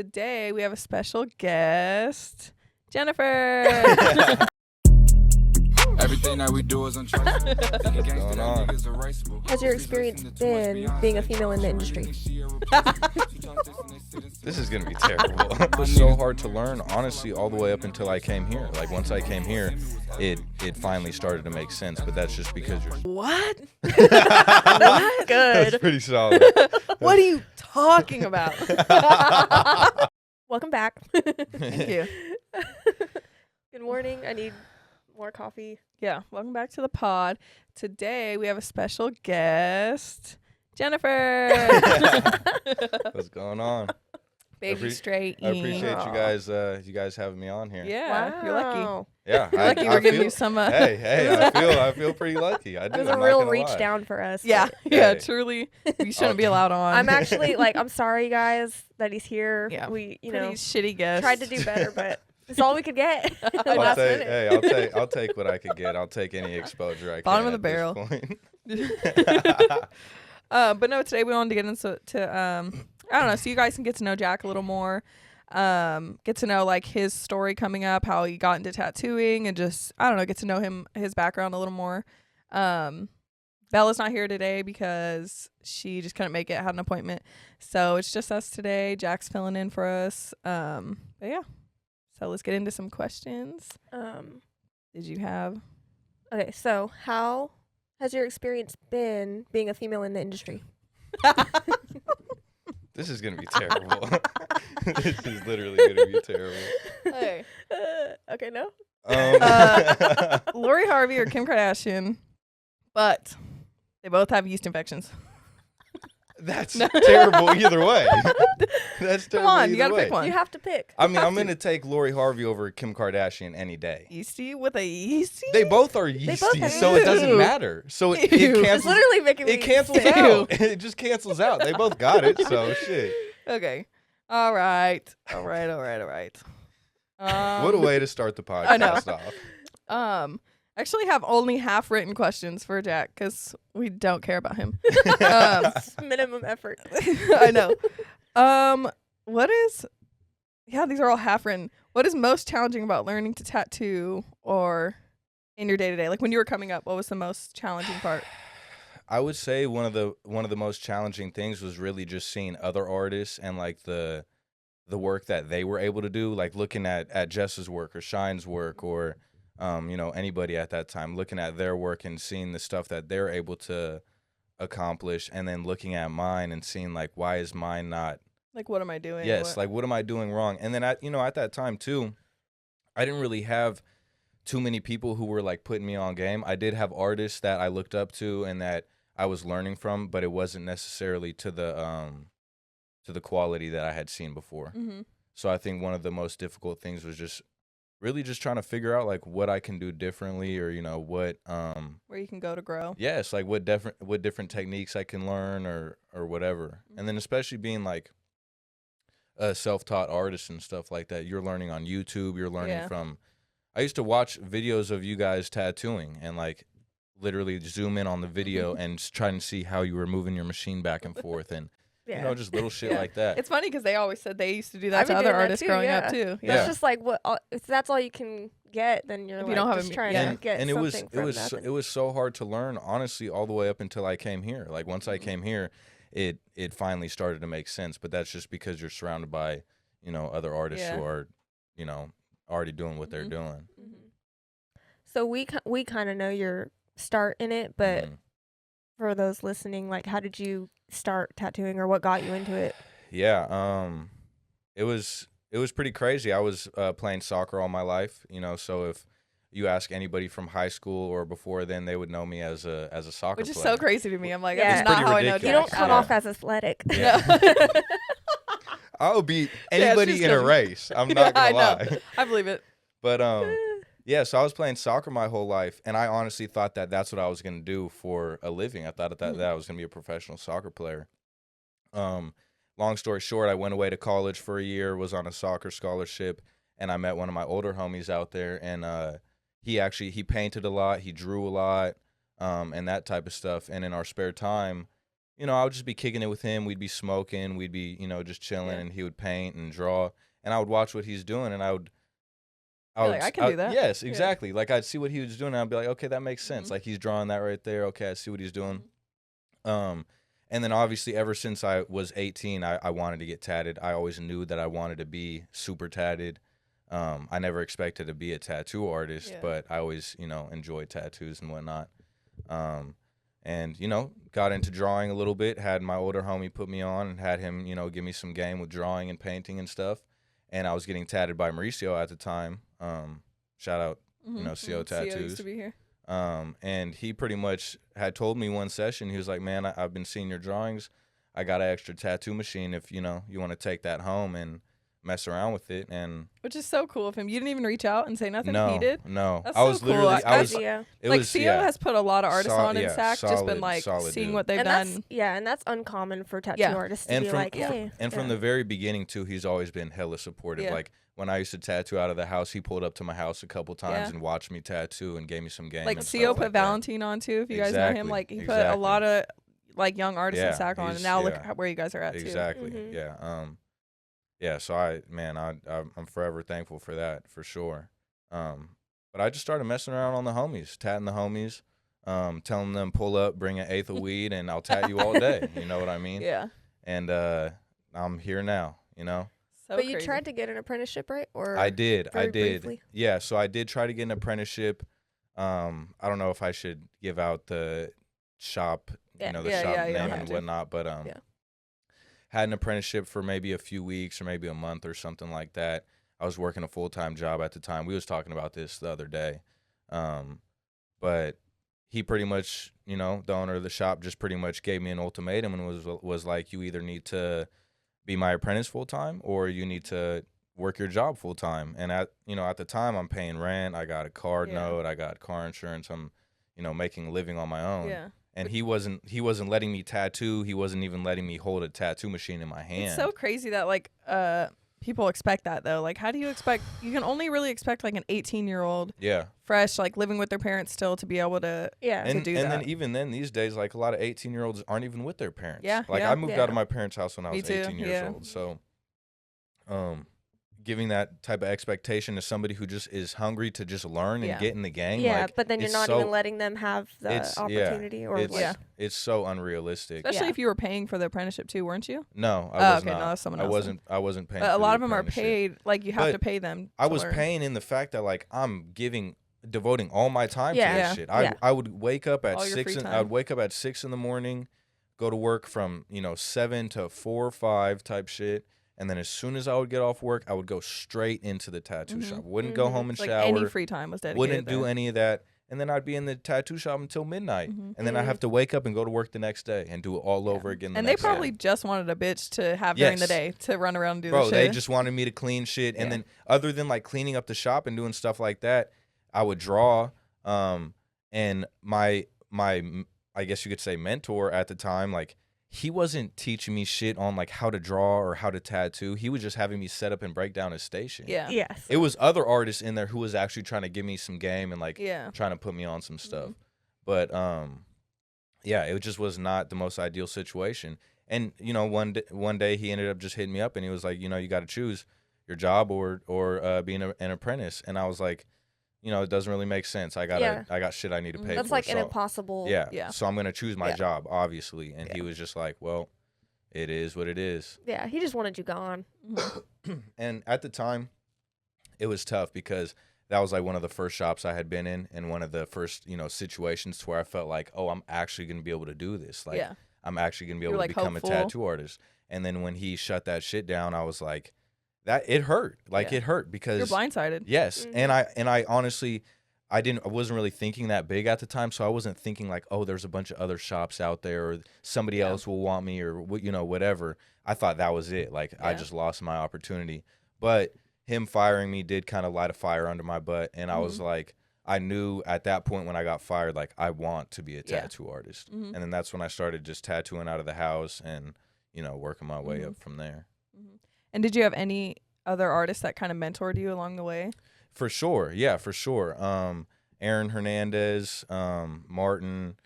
Today we have a special guest, Jennifer. Everything that we do is untraceable. What's going on? Has your experience been being a female in the industry? This is going to be terrible. It was so hard to learn, honestly, all the way up until I came here. Like, once I came here, it finally started to make sense, but that's just because you're... What? What? That's Good. pretty solid. What are you talking about? Welcome back. Thank you. Good morning. I need more coffee. Yeah, welcome back to the pod. Today we have a special guest, Jennifer. What's going on? Baby straight. I appreciate you guys having me on here. Yeah, you're lucky. Wow. Yeah, You're lucky we're giving you some. I feel pretty lucky. I It do. was I'm a not real gonna reach lie. down for us. Yeah, but yeah, Hey. truly. You shouldn't be allowed on. I'm actually I'm sorry guys that he's here. Yeah. We, Pretty shitty guest. tried to do better, but it's all we could get. I'll take what I could get. I'll take any exposure I can. Bottom of the at barrel. this point. But no, today we wanted to get into I don't know, so you guys can get to know Jack a little more. Get to know like his story coming up, how he got into tattooing, and just I don't know, get to know his background a little more. Bella's not here today because she just couldn't make it, had an appointment. So it's just us today. Jack's filling in for us. But yeah. So let's get into some questions. Did you have Okay, so how has your experience been being a female in the industry? This is gonna be terrible. This is literally gonna be terrible. Hey. Okay, no. Lori Harvey or Kim Kardashian, but they both have yeast infections. That's terrible either way. That's terrible. Come on, you either gotta way. pick one. You have to pick. I mean, I'm gonna take Lori Harvey over Kim Kardashian any day. Yeasty with a yeasty? They both are both yeasty, have so it doesn't Ew. matter. So it Ew. It's cancels. literally making me It cancels sick. out. It just cancels out. They both got it, so shit. Okay. All right. What a way to start the I know. podcast off. Actually have only half written questions for Jack because we don't care about him. It's minimum effort. I know. These are all half written. What is most challenging about learning to tattoo or in your day to day? Like when you were coming up, what was the most challenging part? I would say one of the most challenging things was really just seeing other artists and like the work that they were able to do, like looking at Jess's work or Shine's work or anybody at that time, looking at their work and seeing the stuff that they're able to accomplish, and then looking at mine and seeing like, why is mine not? Like, what am I doing? Yes, like what am I doing wrong? And then at that time too, I didn't really have too many people who were like putting me on game. I did have artists that I looked up to and that I was learning from, but it wasn't necessarily to the quality that I had seen before. Mm-hmm. So I think one of the most difficult things was just really just trying to figure out like what I can do differently, or what Where you can go to grow. yes, like what different techniques I can learn or whatever. Mm-hmm. And then especially being like a self-taught artist and stuff like that, you're learning on YouTube, you're learning from I used to watch videos of you guys tattooing and like literally zoom in on the video and try and see how you were moving your machine back and forth and Yeah. just little shit Yeah. like that. It's funny because they always said they used to do that I've to been other doing that artists too, growing yeah. up too. Yeah. That's just like if that's all you can get, then you're If like you don't have just a- trying yeah. to get and it was something from nothing. it was so hard to learn, honestly, all the way up until I came here. Like once Mm-hmm. I came here, it finally started to make sense. But that's just because you're surrounded by other artists Yeah. who are already doing what they're Mhm. doing. Mhm. So we kind of know your start in it, but Mhm. for those listening, like how did you start tattooing or what got you into it? Yeah, it was pretty crazy. I was playing soccer all my life, so if you ask anybody from high school or before then, they would know me as a soccer Which is player. so crazy to me. I'm like, Yeah. that's It's not pretty how I know ridiculous. You Jack. don't come Yeah. off as athletic. Yeah. I'll beat anybody she's in a gonna- race. I'm not I gonna know. lie. I believe it. But yeah, so I was playing soccer my whole life, and I honestly thought that that's what I was gonna do for a living. I thought that I was gonna be a professional soccer player. Long story short, I went away to college for a year, was on a soccer scholarship, and I met one of my older homies out there, and he painted a lot, he drew a lot, and that type of stuff. And in our spare time, you know, I would just be kicking it with him. We'd be smoking. We'd be, you know, just chilling, Yeah. and he would paint and draw, and I would watch what he's doing, and I would. You're like, I can do that. Yes, Yeah. exactly. Like I'd see what he was doing, and I'd be like, okay, that makes sense. Mhm. Like he's drawing that right there. Okay, I see what he's doing. And then obviously ever since I was 18, I wanted to get tatted. I always knew that I wanted to be super tatted. I never expected to be a tattoo artist, Yeah. but I always, you know, enjoyed tattoos and whatnot. And, you know, got into drawing a little bit, had my older homie put me on and had him, you know, give me some game with drawing and painting and stuff. And I was getting tatted by Mauricio at the time. Shout out, you know, CO CO Tattoos. used to be here. And he pretty much had told me one session, he was like, man, I've been seeing your drawings. I got an extra tattoo machine if, you know, you want to take that home and mess around with it. And Which is so cool of him. You didn't even reach out and say nothing. no, He did. no. That's I was so cool. literally, I was, Yeah. it like was, CO yeah. has put a lot of artists on in yeah, SAC. Just been solid- like solid seeing dude. what they've And done. that's uncommon for tattoo Yeah. artists to And be from, like, hey. and from yeah. the very beginning too, he's always been hella supportive. Yeah. Like when I used to tattoo out of the house, he pulled up to my house a couple times Yeah. and watched me tattoo and gave me some game. Like and CO stuff put like that. Valentine on too. If you guys know him, Exactly, like he put a lot of like young artists in Yeah, SAC on, and he's- now look yeah. where you guys are at Exactly. Mhm. Yeah. Yeah. So I'm forever thankful for that for sure. But I just started messing around on the homies, tatting the homies, telling them pull up, bring an eighth of weed, and I'll tat you all day. You know what I too. mean? Yeah. And I'm here now. You know. So But you crazy. tried to get an apprenticeship, right? Or I did. very I did. briefly? Yeah. So I did try to get an apprenticeship. I don't know if I should give out the shop, Yeah. you know, the Yeah, shop yeah, you don't name have and to. whatnot, but Yeah. had an apprenticeship for maybe a few weeks or maybe a month or something like that. I was working a full-time job at the time. We was talking about this the other day. But he pretty much, you know, the owner of the shop just pretty much gave me an ultimatum and was like, you either need to be my apprentice full-time or you need to work your job full-time. And at the time I'm paying rent, I got a card Yeah. note, I got car insurance, I'm, you know, making a living on my own. Yeah. And he wasn't letting me tattoo. He wasn't even letting me hold a tattoo machine in my hand. It's so crazy that like people expect that though. Like how do you expect you can only really expect like an 18-year-old Yeah. fresh like living with their parents still to be able to Yeah. to do and that. then even then these days, like a lot of 18-year-olds aren't even with their parents. Yeah, Like yeah. I moved Yeah. out of my parents' house when I Me was too, 18 years yeah. old. So giving that type of expectation to somebody who just is hungry to just learn Yeah. and get in the game. Yeah, like, but then you're it's not so, even letting them have the it's- yeah, opportunity or it's, like Yeah. it's so unrealistic. Especially Yeah. if you were paying for the apprenticeship too, weren't you? No, I Oh, was okay, not. no, that's someone I else then. wasn't paying. But a for lot the of them are apprenticeship. paid like you have But to pay them. I to was learn. paying in the fact that like I'm devoting all my time Yeah. to this Yeah. shit. Yeah. I would wake up at All your free 6 time. I would wake up at 6 in the morning, go to work from, 7 to 4 or 5 type shit. And then as soon as I would get off work, I would go straight into the tattoo Mhm. shop. Wouldn't go Mhm. home and Like shower. any free time was dedicated. Wouldn't do there. any of that. And then I'd be in the tattoo shop until midnight. Mhm. And then I have to wake up and go to work the next day and do it all Yeah. over again the And they next day. probably just wanted a bitch to have during the Yes. day to run around and do Bro, the they shit. just wanted me to clean shit. And Yeah. then other than like cleaning up the shop and doing stuff like that, I would draw. And my I guess you could say mentor at the time, like he wasn't teaching me shit on like how to draw or how to tattoo. He was just having me set up and break down his station. yeah. yes. It was other artists in there who was actually trying to give me some game and like Yeah. trying to put me on some stuff. Mhm. But yeah, it just was not the most ideal situation. And one day he ended up just hitting me up and he was like, you got to choose your job or being an apprentice. And I was like, it doesn't really make sense. I got shit I need to pay That's for. like an so, impossible. yeah. Yeah. So I'm gonna choose my Yeah. job, obviously. And he Yeah. was just like, well, it is what it is. Yeah, he just wanted you gone. Mhm. And at the time, it was tough because that was like one of the first shops I had been in and one of the first, situations to where I felt like, oh, I'm actually going to be able to do this. Like, Yeah. I'm actually going to be You're, able like, to become hopeful. a tattoo artist. And then when he shut that shit down, I was like, it hurt. Like, Yeah. it hurt because You're blindsided. yes. Mhm. And I honestly, I wasn't really thinking that big at the time. So I wasn't thinking like, oh, there's a bunch of other shops out there or somebody Yeah. else will want me or, whatever. I thought that was it. Like, I Yeah. just lost my opportunity. But him firing me did kind of light a fire under my butt. And I was Mhm. like, I knew at that point when I got fired, like, I want to be a Yeah. tattoo artist. Mhm. And then that's when I started just tattooing out of the house and, working my way Mhm. up from there. And did you have any other artists that kind of mentored you along the way? For sure. Yeah, for sure. Aaron Hernandez, Martin,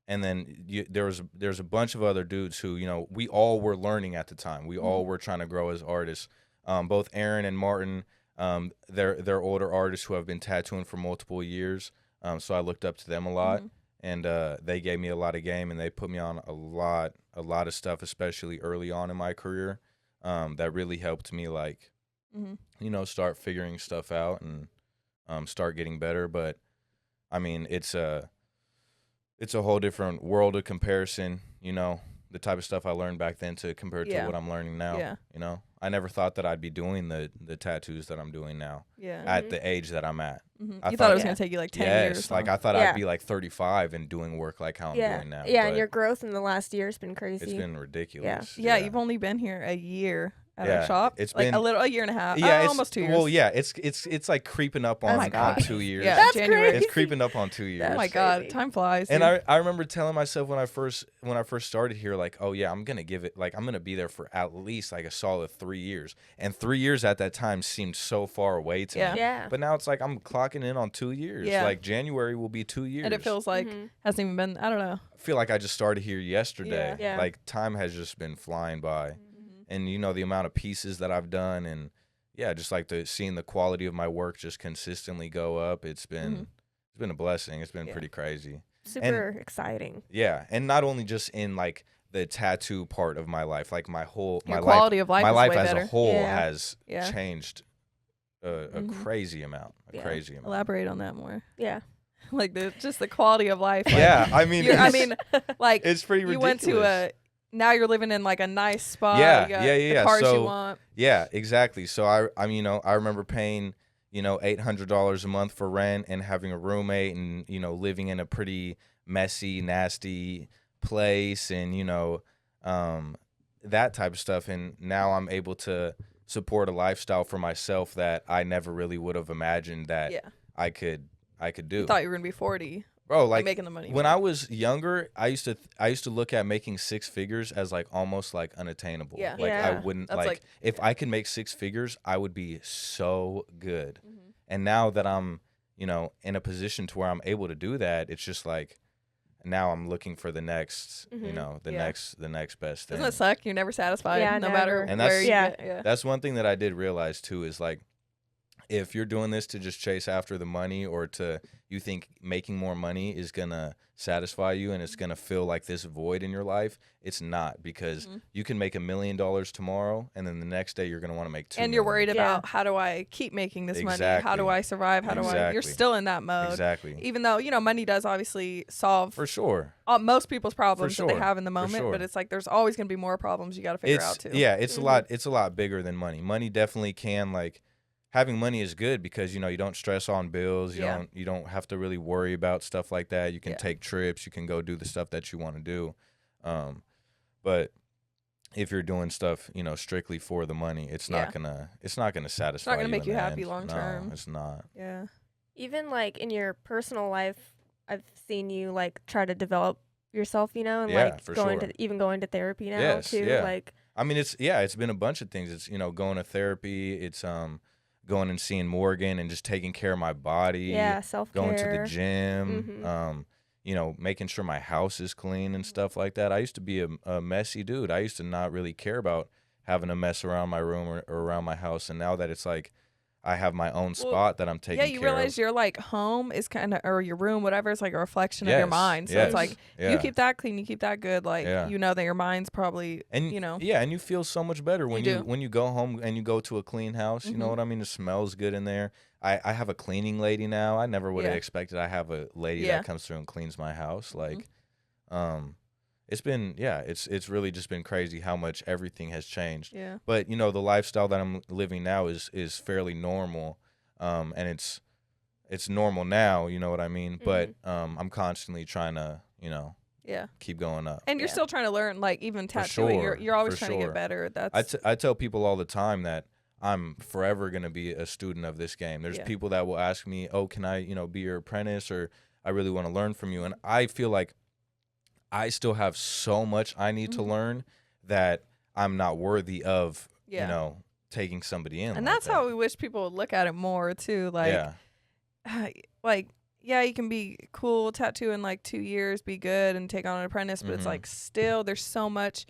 and then there's a bunch of other dudes who, we all were learning at the time. We all were trying to grow as artists. Both Aaron and Martin, they're older artists who have been tattooing for multiple years. So I looked up to them a lot, and they gave me a lot of game, and they put me on a lot of stuff, especially early on in my career. That really helped me, like, start figuring stuff out and start getting better. But I mean, it's a whole different world of comparison, the type of stuff I learned back then to compare to what I'm learning now. Yeah. I never thought that I'd be doing the tattoos that I'm doing now at the age that I'm at. You thought it was going to take you like 10 years. Like I thought I'd be like 35 and doing work like how I'm doing now. Yeah, and your growth in the last year has been crazy. It's been ridiculous. Yeah, you've only been here a year at our shop. It's like been a year and a half. Yeah, almost 2 years. Well, yeah, it's like creeping up on 2 years. Yeah, That's January. crazy. It's creeping up on 2 years. Oh my God, time flies. And dude. I remember telling myself when I first started here, like, oh yeah, I'm gonna give it, like, I'm gonna be there for at least like a solid 3 years. And 3 years at that time seemed so far away to me. Yeah. But now it's like I'm clocking in on 2 years. Yeah. Like January will be 2 years. And it feels like hasn't even been. I don't know. I feel like I just started here yesterday. Yeah. Like time has just been flying by. And the amount of pieces that I've done, and just like seeing the quality of my work just consistently go up. It's been a blessing. It's been pretty crazy. Super exciting. Yeah, and not only just in like the tattoo part of my life, like my quality of life. My is life way as better. a whole Yeah. has changed a crazy amount. A crazy amount. Elaborate on that more. Yeah. Like just the quality of life. Like, Yeah, I mean, like it's pretty ridiculous. You went to now you're living in like a nice spot. Yeah, you got yeah. The cars So, you want. Yeah, exactly. So I remember paying $800 a month for rent and having a roommate and living in a pretty messy, nasty place and that type of stuff. And now I'm able to support a lifestyle for myself that I never really would have imagined that I could do. You thought you were gonna be 40. Bro, like making the money. When I was younger, I used to look at making six figures as like almost like unattainable. Yeah. Like I Yeah. wouldn't That's like if I could make six figures, I would be so good. And now that I'm, in a position to where I'm able to do that, it's just like now I'm looking for the next, the next best thing. Doesn't it suck? You're never satisfied, Yeah, no never. matter And where that's- you Yeah. get. Yeah. That's one thing that I did realize too is like if you're doing this to just chase after the money or you think making more money is going to satisfy you and it's going to fill like this void in your life, it's not because you can make $1 million tomorrow and then the next day you're going to want to make $2 million. And you're worried Yeah. about how do I keep making this money? Exactly. How do I survive? How do I? You're Exactly. still in that mode. Exactly. Even though money does obviously solve For sure. most people's problems that they sure. have in the For moment, sure. but it's like there's always going to be more problems you got to figure out too. Yeah, it's a lot bigger than money. Money definitely can like having money is good because you don't stress on bills. You don't have to really worry about stuff like that. You can take trips. You can go do the stuff that you want to do. But if you're doing stuff, strictly for the money, it's not gonna satisfy. It's not gonna make in you the happy end. long term. No, it's not. Yeah. Even like in your personal life, I've seen you like try to develop yourself, and Yeah, like for going sure. going to therapy now Yes, too. yeah. Like I mean, it's been a bunch of things. It's going to therapy. It's going and seeing Morgan and just taking care of my body. self-care. Going to the gym. Making sure my house is clean and stuff like that. I used to be a messy dude. I used to not really care about having a mess around my room or around my house. And now that it's like I have my own spot that I'm taking care of. Yeah, you realize your like home is kind of, or your room, whatever, is like a reflection of your mind. So it's like you keep that clean, you keep that good. Like you know that your mind's probably, and yeah, and you feel so much better when you go home and you go to a clean house. You know what I mean? It smells good in there. I have a cleaning lady now. I never would have expected I have a lady that comes through and cleans my house. Like, it's been it's really just been crazy how much everything has changed. Yeah. But the lifestyle that I'm living now is fairly normal, and it's normal now. You know what I mean? But I'm constantly trying to keep going up. And you're still trying to learn, like even tattooing. sure, You're always for trying to sure. get better. That's I tell people all the time that I'm forever going to be a student of this game. There's people that will ask me, oh, can I, be your apprentice, or I really want to learn from you. And I feel like I still have so much I need to learn that I'm not worthy of, taking somebody in. and like that's that. how we wish people would look at it more too. Like, like yeah, you can be cool, tattoo in like 2 years, be good, and take on an apprentice, but it's Mhm. like still there's so much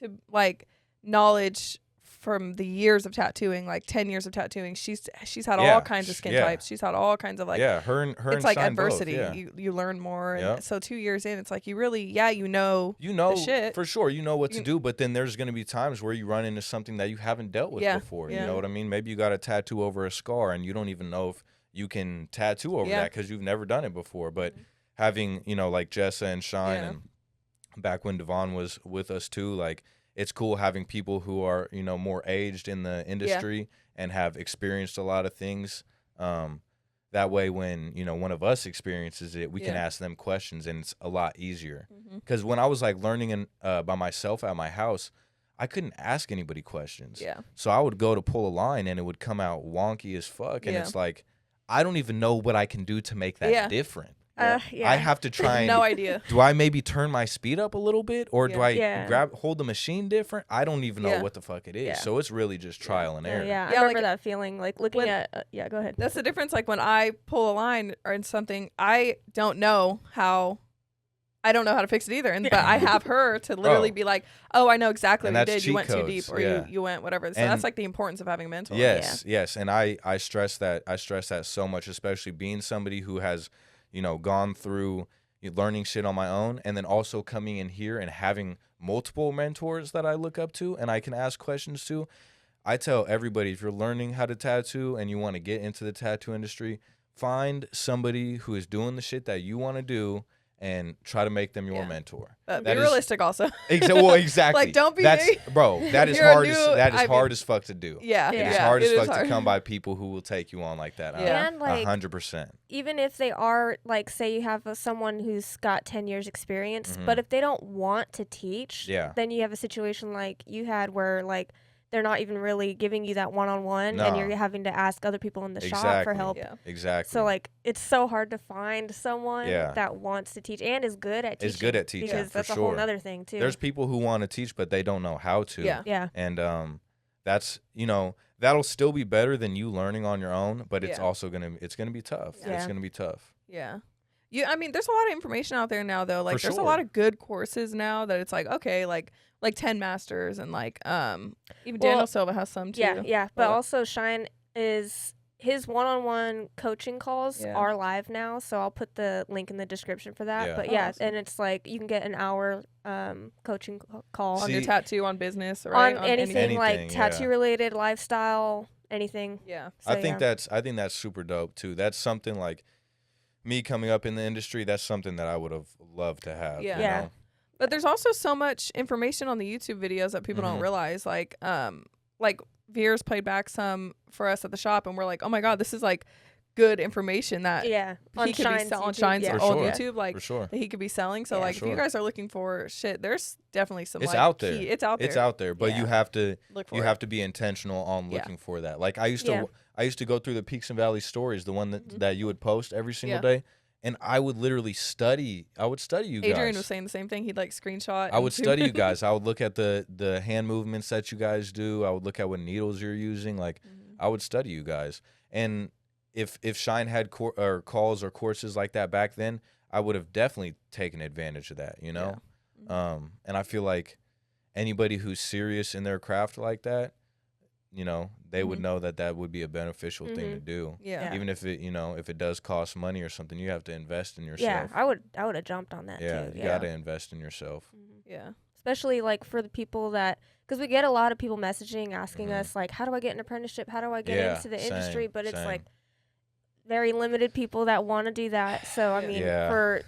to like knowledge from the years of tattooing, like 10 years of tattooing. She's had Yeah, all kinds of skin types. She's had all kinds of like yeah, her and it's like Shine both, adversity. yeah. You learn more, and Yep. so 2 years in, it's like you really you know the shit. for sure, you know what to You- do, but then there's going to be times where you run into something that you haven't dealt with Yeah, before. You yeah. know what I mean? Maybe you got a tattoo over a scar and you don't even know if you can tattoo over Yeah. that because you've never done it before. But having, you know, like Jessa and Shine, Yeah. and back when Devon was with us too, like it's cool having people who are, you know, more aged in the industry and have experienced a lot of things. That way, when, you know, one of us experiences it, we can Yeah. ask them questions, and it's a lot easier. Mhm. Because when I was like learning by myself at my house, I couldn't ask anybody questions. Yeah. So I would go to pull a line and it would come out wonky as fuck. And Yeah. it's like, I don't even know what I can do to make that Yeah. different. Yeah. I have to try and No idea. do I maybe turn my speed up a little bit, or do Yeah. I Yeah. hold the machine different? I don't even know Yeah. what the fuck it is. Yeah. So it's really just trial and error. Yeah, I Yeah, remember like- that feeling, like looking when- at. Yeah, go ahead. That's the difference. Like when I pull a line or in something, I don't know how to fix it either. And but I have her to literally Oh. be like, oh, I know exactly And what you that's did. You cheat went too codes, deep, or yeah. you went whatever. So And- that's like the importance of having a mentor. Yes, yes, and I stress that. I stress that so much, especially being somebody who has, you know, gone through learning shit on my own, and then also coming in here and having multiple mentors that I look up to and I can ask questions to. I tell everybody, if you're learning how to tattoo and you want to get into the tattoo industry, find somebody who is doing the shit that you want to do and try to make them your Yeah. mentor. But That be is- realistic also. Well, exactly. Like, don't be That's very- bro. That is You're a hard. new- That is I mean- hard as fuck to do. Yeah. It is Yeah. hard as It fuck hard. to come by people who will take you on like that. Yeah. And like 100%. even if they are like, say you have someone who's got 10 years experience, but if they don't want to teach, Yeah. then you have a situation like you had where like they're not even really giving you that one-on-one, No. and you're having to ask other people in the shop for Exactly. help. Yeah. Exactly. So like it's so hard to find someone Yeah. that wants to teach and is good at teaching. Is good at teaching, because for that's a sure. whole other thing too. There's people who want to teach but they don't know how to. Yeah. yeah. And that's, you know, that'll still be better than you learning on your own, but it's Yeah. also gonna be tough. Yeah. It's gonna be tough. Yeah. I mean, there's a lot of information out there now, though. Like, For there's a sure. lot of good courses now that it's like, okay, like 10 masters, and like even Daniel Well, Silva has some too. Yeah. But But- also Shine is his one-on-one coaching calls Yeah. are live now, so I'll put the link in the description for that. Yeah. But Oh, yeah, awesome. and it's like you can get an hour coaching call On your See- tattoo, on business, right? on anything like Anything, yeah. tattoo related, lifestyle, anything. Yeah. So, I think yeah. that's super dope too. That's something like me coming up in the industry, that's something that I would have loved to have. Yeah. you Yeah. know? But there's also so much information on the YouTube videos that people don't Mhm. realize. Like Veers played back some for us at the shop, and we're like, oh my god, this is like good information that Yeah, he could be selling on Shine's yeah. For old sure. YouTube, like For sure. that he could be selling. So Yeah. like, For if you sure. guys are looking for shit, there's definitely some. It's like, out there. It's out there. It's out there, but Yeah. you have to Look for you it. have to be intentional on Yeah. looking for that. Like I used Yeah. to go through the Peaks and Valleys stories, the one that, Mhm. that you would post every single Yeah. day, and I would literally study. I would study you guys. Adrian was saying the same thing. He'd like screenshot. I would and study you guys. I would look at the hand movements that you guys do. I would look at what needles you're using. Like Mhm. I would study you guys. And if Shine had or calls or courses like that back then, I would have definitely taken advantage of that, you know? And I feel like anybody who's serious in their craft like that, you know, they would Mhm. know that that would be a beneficial thing to do. Yeah. Even if it, you know, if it does cost money or something, you have to invest in Yeah, yourself. I would have jumped on that Yeah, too. you got to invest in yourself. Mhm. Yeah. Especially like for the people that, because we get a lot of people messaging asking Mhm. us like, how do I get an apprenticeship? How do I get Yeah, into the same, industry? But it's same. like very limited people that want to do that. So I Yeah. mean, Yeah. for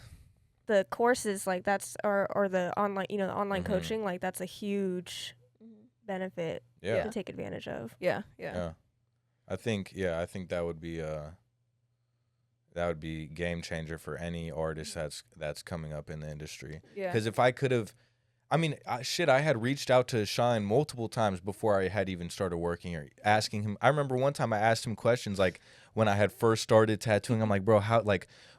the courses like that's or the online, the online Mhm. coaching, like that's a huge benefit Yeah. to take advantage of. Yeah. Yeah. I think that would be game changer for any artist that's coming up in the industry. Yeah. Because if I could have, I mean, I had reached out to Shine multiple times before I had even started working or asking him. I remember one time I asked him questions like when I had first started tattooing. I'm like, bro,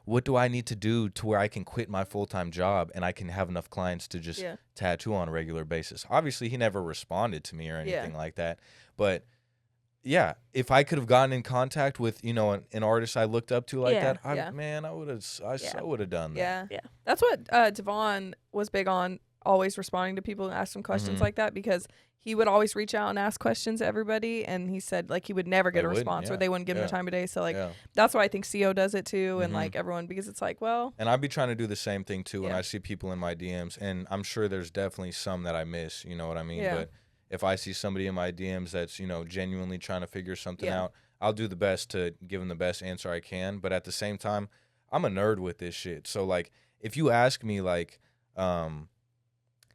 what do I need to do to where I can quit my full-time job and I can have enough clients to just Yeah. tattoo on a regular basis? Obviously, he never responded to me or anything like that. But yeah, if I could have gotten in contact with, you know, an artist I looked up to like Yeah. that, Yeah. man, I Yeah. would have done that. Yeah. Yeah. That's what Devon was big on, always responding to people and asking questions Mhm. like that, because he would always reach out and ask questions to everybody, and he said like he would never get They a wouldn't, response, or yeah. they wouldn't give him Yeah. the time of day. So like Yeah. that's why I think CO does it too, and Mhm. like everyone, because it's like, well, And I'd be trying to do the same thing too when Yeah. I see people in my DMs, and I'm sure there's definitely some that I miss, you know what I mean? Yeah. But if I see somebody in my DMs that's, you know, genuinely trying to figure something Yeah. out, I'll do the best to give them the best answer I can. But at the same time, I'm a nerd with this shit. So like, if you ask me like,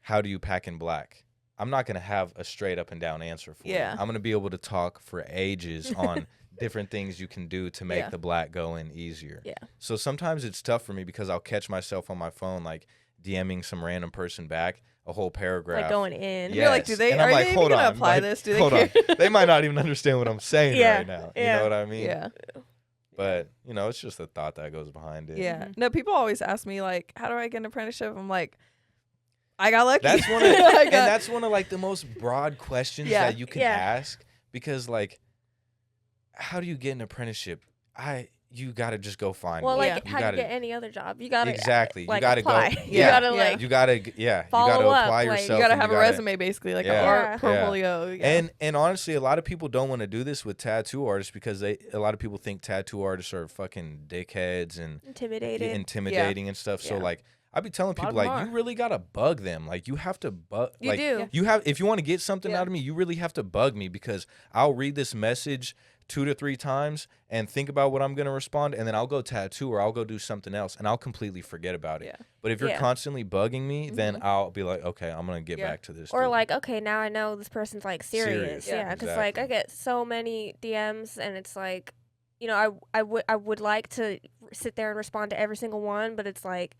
how do you pack in black? I'm not going to have a straight up and down answer for Yeah. you. I'm going to be able to talk for ages on different things you can do to make Yeah. the black go in easier. Yeah. So sometimes it's tough for me because I'll catch myself on my phone like DMing some random person back a whole paragraph. Like going in. You're like, Yes. do they, And I'm are like, they even hold gonna on, apply like, this? Do they hold care? on. They might not even understand what I'm saying Yeah. right now. You Yeah. know what I mean? Yeah. But, you know, it's just the thought that goes behind it. Yeah. Mhm. No, people always ask me like, how do I get an apprenticeship? I'm like, I got lucky. That's one of I and got- that's one of like the most broad questions Yeah. that you can Yeah. ask, because like, how do you get an apprenticeship? You got to just go find Well, one. like You how do gotta- you get any other job? You gotta Exactly. You like, gotta go- apply. Yeah. You gotta Yeah. like you gotta you follow gotta up, apply like, yourself. you gotta and have a resume, basically, like Yeah. an art Yeah. portfolio. Yeah. And honestly, a lot of people don't want to do this with tattoo artists because a lot of people think tattoo artists are fucking dickheads and intimidated. intimidating and stuff. So Yeah. like, I'd be telling A lot people of like, them you are. really gotta bug them. Like, you have to bug. You like, do. Yeah. You have, if you want to get something Yeah. out of me, you really have to bug me, because I'll read this message 2 to 3 times and think about what I'm gonna respond, and then I'll go tattoo or I'll go do something else, and I'll completely forget about it. Yeah. But if you're Yeah. constantly bugging me, then Mhm. I'll be like, okay, I'm gonna get Yeah. back to this. Or dude. like, okay, now I know this person's like serious. Serious, Yeah, because like I exactly. get so many DMs, and it's like, you know, I would like to sit there and respond to every single one, but it's like,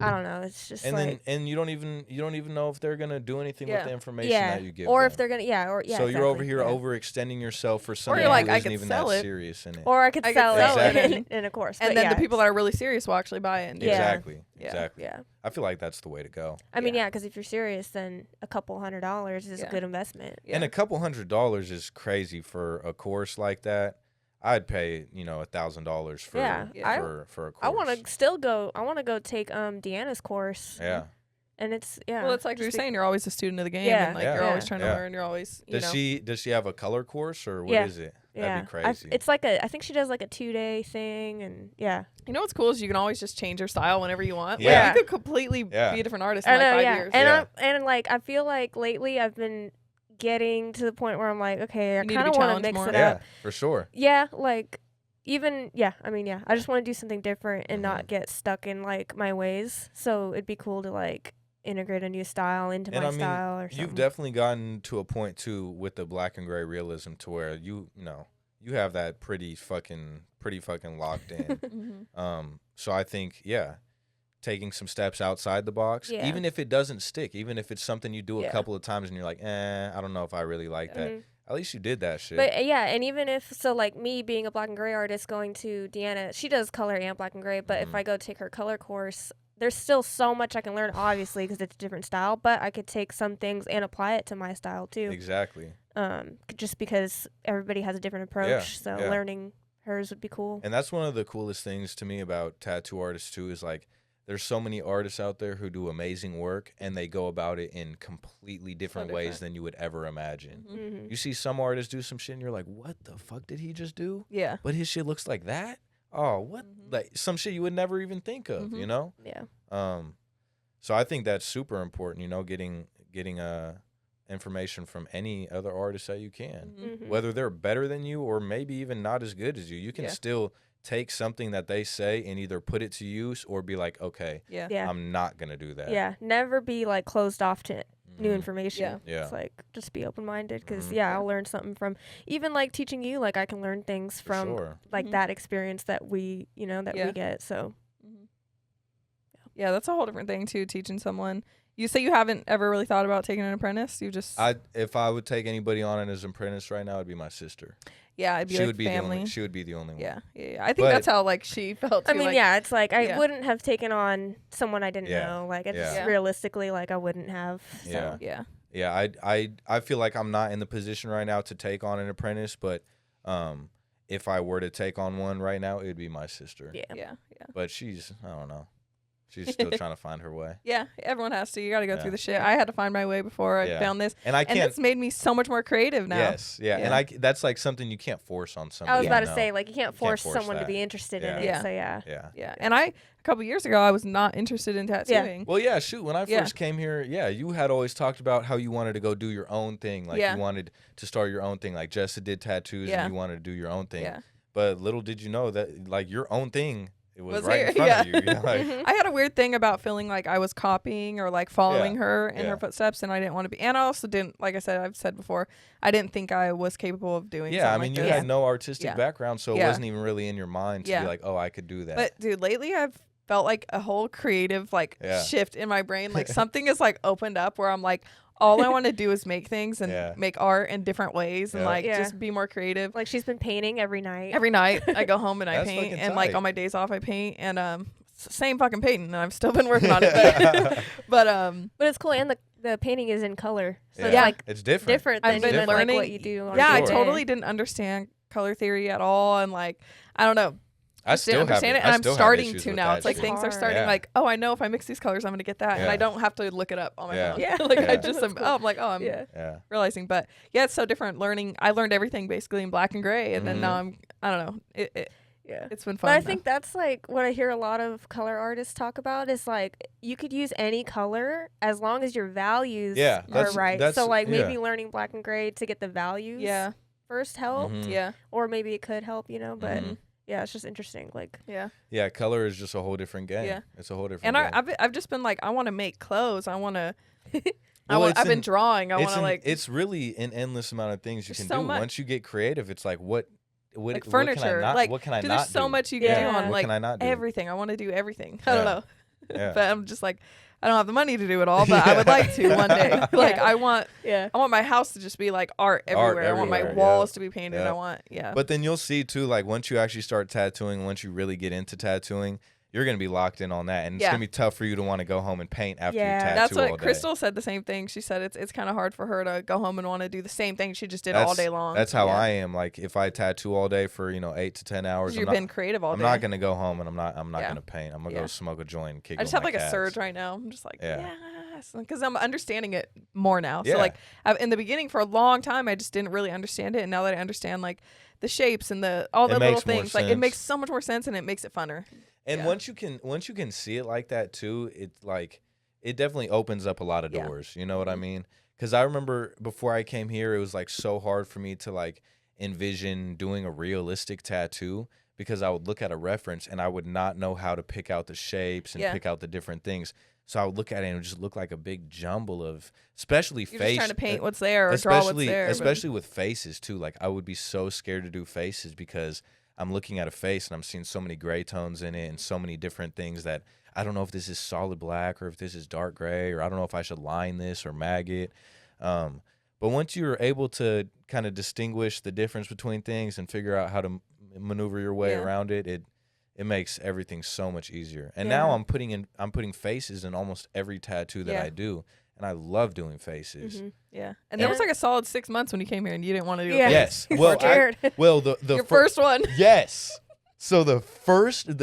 I don't know. It's just and like, then you don't even know if they're gonna do anything with Yeah. the information yeah, that you give or them. if they're gonna, So you're over exactly, here yeah. overextending yourself for somebody you're like, who I isn't could even sell that it. serious in it. Or I could I could sell sell it it. in a course. And but then yeah, the people that are really serious will actually buy it and do it. Yeah. Exactly. Yeah. Exactly. yeah. I feel like that's the way to go. I mean, Yeah. yeah, because if you're serious, then a couple $100s is Yeah. a good investment. Yeah. And a couple $100 is crazy for a course like that. I'd pay, you know, $1,000 for Yeah. for a course. I want to still go. I want to go take Deanna's course. Yeah. And it's yeah. Well, it's like just you're be- saying, you're always a student of the game, Yeah. and like Yeah. you're always Yeah. trying to Yeah. learn. You're always, you Does know. she have a color course, or what is Yeah. it? Yeah, That'd be crazy. it's like I think she does like a 2-day thing, and yeah. You know what's cool is you can always just change your style whenever you want. Yeah. Like, you could completely Yeah. be a different artist I in like know, 5 yeah. years. And Yeah. and like I feel like lately I've been getting to the point where I'm like, okay, I You need to kind be of want to challenged mix more. it yeah, up. for sure. Yeah, like even I mean, yeah, I just want to do something different and Mhm. not get stuck in like my ways. So it'd be cool to like integrate a new style into And my I mean, style or something. you've definitely gotten to a point too with the black and gray realism to where you know you have that pretty fucking locked in. Mhm. So I think taking some steps outside the box, Yeah. even if it doesn't stick, even if it's something you do a Yeah. couple of times and you're like, I don't know if I really like that. Mhm. At least you did that shit. But yeah, and even if so, like me being a black and gray artist, going to Deanna, she does color and black and gray. But if Mhm. I go take her color course, there's still so much I can learn, obviously, because it's a different style. But I could take some things and apply it to my style too. Exactly. Just because everybody has a different approach, so yeah. learning hers would be cool. And that's one of the coolest things to me about tattoo artists too, is like there's so many artists out there who do amazing work and they go about it in completely different ways different. than you would ever imagine. Mhm. Mm-hmm. You see some artists do some shit and you're like, what the fuck did he just do? Yeah. But his shit looks like that? Oh, what? Mhm. Like some shit you would never even think of, you Mhm. know? Yeah. So I think that's super important, you know, getting information from any other artist that you can. Mhm. Mhm. Whether they're better than you or maybe even not as good as you. You can Yeah. still take something that they say and either put it to use or be like, okay, Yeah. Yeah. I'm not going to do that. Yeah. Never be like closed off to new Mhm. information. Yeah. It's like just be open minded because Mhm. yeah, I'll learn something from even like teaching you. Like I can learn things For from sure. like Mhm. that experience that we Yeah. we get. So Mhm. Yeah, that's a whole different thing too. Teaching someone. You say you haven't ever really thought about taking an apprentice. You just. If I would take anybody on as an apprentice right now, it'd be my sister. Yeah, it'd be She like would be family. the only. She would be the only one. Yeah. I think But- that's how like she felt. Too, I mean, like, yeah, it's like I yeah. wouldn't have taken on someone I didn't Yeah. know. Like it's Yeah. Yeah. realistically, like I wouldn't have. So. Yeah. Yeah. Yeah, I feel like I'm not in the position right now to take on an apprentice, but if I were to take on one right now, it would be my sister. Yeah. Yeah. But I don't know. She's still trying to find her way. Yeah, everyone has to. You got to go Yeah. through the shit. I had to find my way before I Yeah. found this. And I And can't. it's made me so much more creative now. Yes, yeah, Yeah. and that's like something you can't force on somebody. I was about you to know? say, like, you can't force force someone to that. be interested Yeah. in it. Yeah. So yeah. Yeah. Yeah. And a couple years ago, I was not interested in tattooing. Well, yeah, shoot. When I Yeah. first came here, yeah, you had always talked about how you wanted to go do your own thing. Like Yeah. you wanted to start your own thing. Like Jessa did tattoos, Yeah. and you wanted to do your own thing. Yeah. But little did you know that like your own thing, it was Was right here, in front of yeah. you. You know, like, I had a weird thing about feeling like I was copying or like following her in Yeah. her footsteps, and I didn't want to be. And I also didn't, like I said, I've said before, I didn't think I was capable of doing. yeah, I something mean, like you this. had no artistic Yeah. background, so it Yeah. wasn't even really in your mind to Yeah. be like, oh, I could do that. But dude, lately I've felt like a whole creative like Yeah. shift in my brain. Like something is like opened up where I'm like, all I want to do is make things and Yeah. make art in different ways and Yeah. like Yeah. just be more creative. Like she's been painting every night. Every night I go home and I That's paint, fucking and like tight. on my days off I paint, and same fucking painting, and I've still been working on it. But But it's cool, and the painting is in color, so Yeah. it's like It's different. different I've than been even like learning- what you do. On yeah, I day to day. totally didn't understand color theory at all, and like I don't know. I Just didn't still have understand it, I and I'm still have starting issues to with now. that It's like shit. things are hard. starting Yeah. like, oh, I know if I mix these colors, I'm gonna get that, and Yeah. I don't have to look it up on my Yeah. phone. Yeah. Like I Yeah. just That's am. cool. Oh, I'm like, oh, I'm Yeah. Yeah. realizing, but yeah, it's so different. I learned everything basically in black and gray, and then Mhm. now I don't know. Yeah. It's been fun. But I now. think that's like what I hear a lot of color artists talk about is like you could use any color as long as your values Yeah, are that's- right. that's- So like yeah. maybe learning black and gray to get the values yeah, first help, Mhm. yeah, or maybe it could help, but Mhm. yeah, it's just interesting. Like yeah. Yeah, color is just a whole different game. Yeah. It's a whole different And game. I've just been like, I want to make clothes. I want to. Well, it's I've been an- drawing. I want to like. it's really an endless amount of things you There's can so do. much. Once you get creative, it's like what Like what furniture, can I not, like, what can I Dude, not there's so do? much you can Yeah. do on What like can I not do? everything. I want to do everything. I don't Yeah. know. Yeah. But I'm just like, I don't have the money to do it all, but I would like to one day. Like Yeah. I want yeah. my house to just be like art everywhere. I want my everywhere, walls yeah. to be painted. Yeah. I want But then you'll see too, like once you actually start tattooing, once you really get into tattooing, you're gonna be locked in on that, and it's Yeah. gonna be tough for you to want to go home and paint after Yeah. you tattoo That's all what day. Crystal said. The same thing. She said it's kind of hard for her to go home and want to do the same thing she just did all day long. That's how Yeah. I am. Like if I tattoo all day for 8 to 10 hours, You've I'm been creative all I'm day. not gonna go home and I'm not Yeah. gonna paint. I'm gonna Yeah. go smoke a joint and kick. I just with have my like a cats. surge right now. I'm just like, Yeah. yes, because I'm understanding it more now. Yeah. So like, in the beginning for a long time, I just didn't really understand it, and now that I understand like the shapes and all the It little makes more things, like it sense. makes so much more sense, and it makes it funner. And Yeah. once you can see it like that too, it's like it definitely opens up a lot of Yeah. doors. You know what I Mhm. mean? Because I remember before I came here, it was like so hard for me to like envision doing a realistic tattoo because I would look at a reference and I would not know how to pick out the shapes and Yeah. pick out the different things. So I would look at it and it would just look like a big jumble of, especially You're face. just trying to paint what's there or draw what's especially there. but- especially with faces too. Like I would be so scared to do faces because I'm looking at a face and I'm seeing so many gray tones in it and so many different things that I don't know if this is solid black or if this is dark gray, or I don't know if I should line this or mag it. But once you're able to kind of distinguish the difference between things and figure out how to maneuver your way Yeah. around it, it makes everything so much easier. And now Yeah. I'm putting faces in almost every tattoo that Yeah. I do, and I love doing faces. Mhm. yeah, and there was Yeah. like a solid 6 months when you came here and you didn't want to do Yeah. it. Yes. You're Well, scared. well, the Your first one. Yes. So the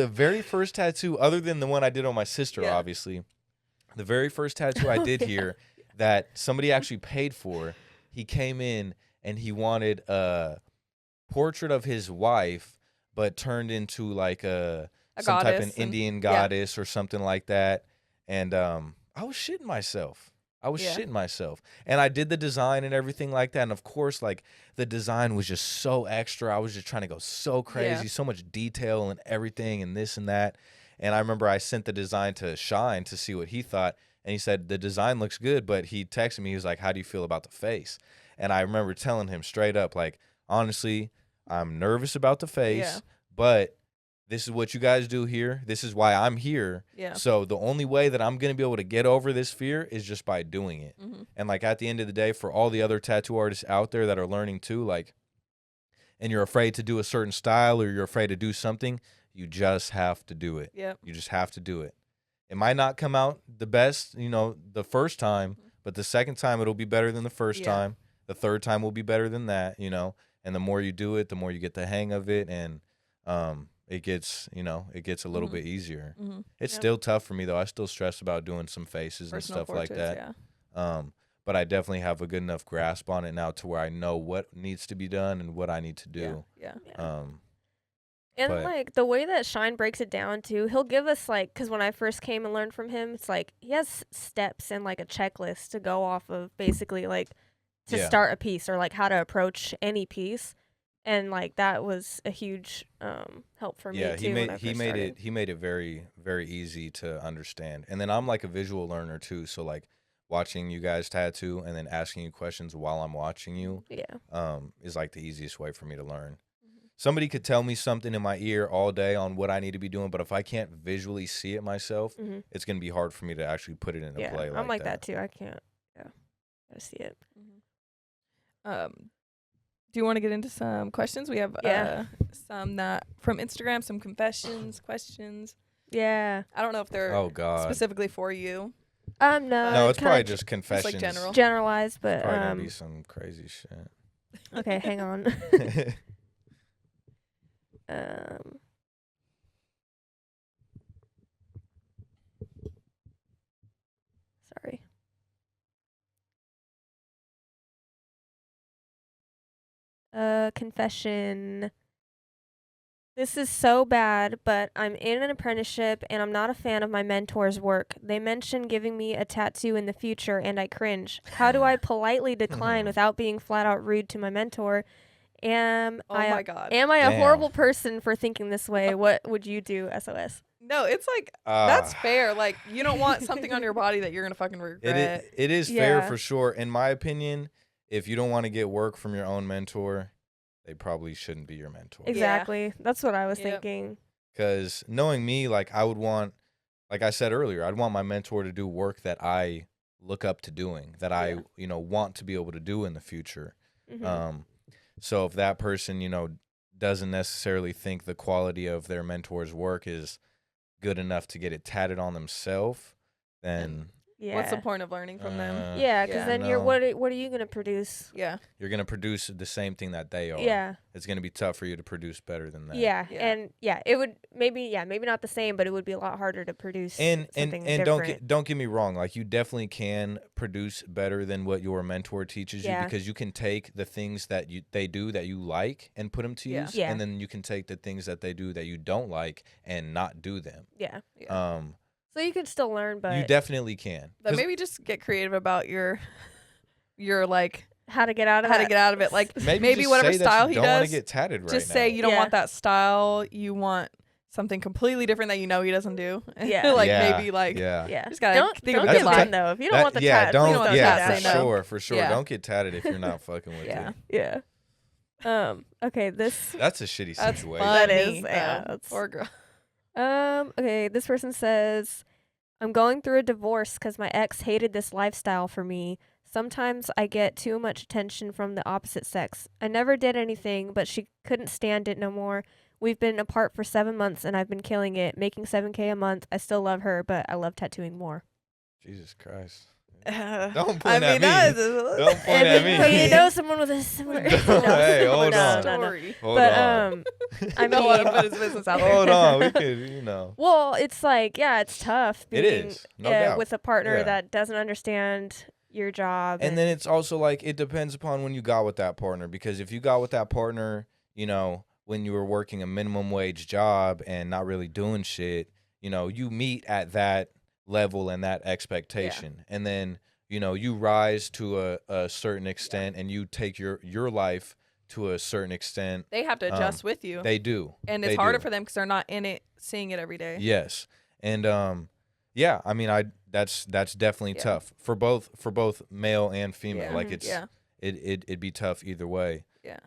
very first tattoo, other than the one I did on my sister, Yeah. obviously, the very first tattoo I did here that somebody actually paid for, he came in and he wanted a portrait of his wife, but turned into like some type goddess of and- Indian yeah. goddess or something like that. And I was shitting myself. And I did the design and everything like that. And of course, like the design was just so extra. I was just trying to go so crazy, Yeah. so much detail and everything and this and that. And I remember I sent the design to Shine to see what he thought. And he said, the design looks good. But he texted me, he was like, how do you feel about the face? And I remember telling him straight up, like, honestly, I'm nervous about the face, Yeah. but this is what you guys do here. This is why I'm here. Yeah. So the only way that I'm going to be able to get over this fear is just by doing it. Mhm. And like at the end of the day, for all the other tattoo artists out there that are learning too, like, and you're afraid to do a certain style or you're afraid to do something, you just have to do it. Yep. You just have to do it. It might not come out the best, the first time, but the second time it'll be better than the first Yeah. time. The third time will be better than that, you know. And the more you do it, the more you get the hang of it, and it gets a little Mhm. bit easier. Mhm. It's Yep. still tough for me though. I still stress about doing some faces Personal and stuff like portraits, that. Yeah. But I definitely have a good enough grasp on it now to where I know what needs to be done and what I need to do. Yeah. Yeah. Um, And but- like the way that Shine breaks it down too, he'll give us like, because when I first came and learned from him, it's like he has steps and like a checklist to go off of, basically like to Yeah. start a piece or like how to approach any piece, and like that was a huge help for me yeah, too. when I he first made started. it very very easy to understand. And then I'm like a visual learner too, so like watching you guys tattoo and then asking you questions while I'm watching you Yeah. is like the easiest way for me to learn. Mhm. Somebody could tell me something in my ear all day on what I need to be doing, but if I can't visually see it myself, Mhm. it's going to be hard for me to actually put it into Yeah. play I'm like that too. I can't. Yeah. Gotta see it. Do you want to get into some questions? We have Yeah. some that from Instagram, some confessions, questions. Yeah. I don't know if they're Oh god. specifically for you. No. No, it's kinda probably just confessions. general. generalized, but It's probably going to be some crazy shit. okay. Hang on. um. Sorry. Confession. This is so bad, but I'm in an apprenticeship and I'm not a fan of my mentor's work. They mention giving me a tattoo in the future and I cringe. How do I politely decline without being flat out rude to my mentor? Am Oh I my god. am I a Damn. horrible person for thinking this way? What would you do, SOS? No, it's like that's fair. Like you don't want something on your body that you're gonna fucking regret. It is fair Yeah. for sure. In my opinion, if you don't want to get work from your own mentor, they probably shouldn't be your mentor. Exactly. That's what I was Yep. thinking. Because knowing me, like I would want, like I said earlier, I'd want my mentor to do work that I look up to doing, that I, want to be able to do in the future. Mhm. So if that person, doesn't necessarily think the quality of their mentor's work is good enough to get it tatted on themselves, then Yeah. What's the point of learning from them? Yeah, because Yeah. then No. what are you gonna produce? Yeah. you're gonna produce the same thing that they are. Yeah. It's gonna be tough for you to produce better than that. Yeah. Yeah. And it would maybe not the same, but it would be a lot harder to produce And something and different. don't get me wrong, like you definitely can produce better than what your mentor teaches Yeah. you, because you can take the things that they do that you like and put them to Yeah. use, Yeah. and then you can take the things that they do that you don't like and not do them. Yeah. Yeah. So you can still learn, but You definitely can. But 'Cause- maybe just get creative about your like how to get out of how that. to get out of it. Like maybe maybe just whatever say that style you he don't want does, to get tatted right just now. say you don't Yeah. want that style. You want something completely different that you know he doesn't do. Yeah. like Yeah, maybe like yeah. Yeah. Just gotta don't think of don't a give good in though. If you don't want the yeah, tat, don't, please don't yeah, do say that. no. for sure. Yeah. Don't get tatted if you're not fucking with Yeah. it. Yeah. Okay. This. That's a shitty that's situation. That funny, is, though. yeah, that's- Poor girl. Okay, this person says, I'm going through a divorce because my ex hated this lifestyle for me. Sometimes I get too much attention from the opposite sex. I never did anything, but she couldn't stand it no more. We've been apart for 7 months and I've been killing it, making $7K a month. I still love her, but I love tattooing more. Jesus Christ. Don't Don't point I at mean, me. that is Don't point at me. But you know someone with a similar Hey, hold no, on. no, no. story. Hold But on. I Don't want to mean, put his business out there. Hold on. We could, well, it's like, yeah, it's tough It being is, no doubt. with a partner Yeah. that doesn't understand your job. And then it's also like it depends upon when you got with that partner, because if you got with that partner, when you were working a minimum wage job and not really doing shit, you meet at that level and that expectation. And then, you rise to a certain extent and you take your life to a certain extent. They have to adjust with you. They do. And it's They harder do. for them because they're not in it, seeing it every day. Yes. And yeah, I mean that's definitely Yeah. tough for both male and female. Yeah. Like Mhm. it's Yeah. it'd be tough either way. Yeah.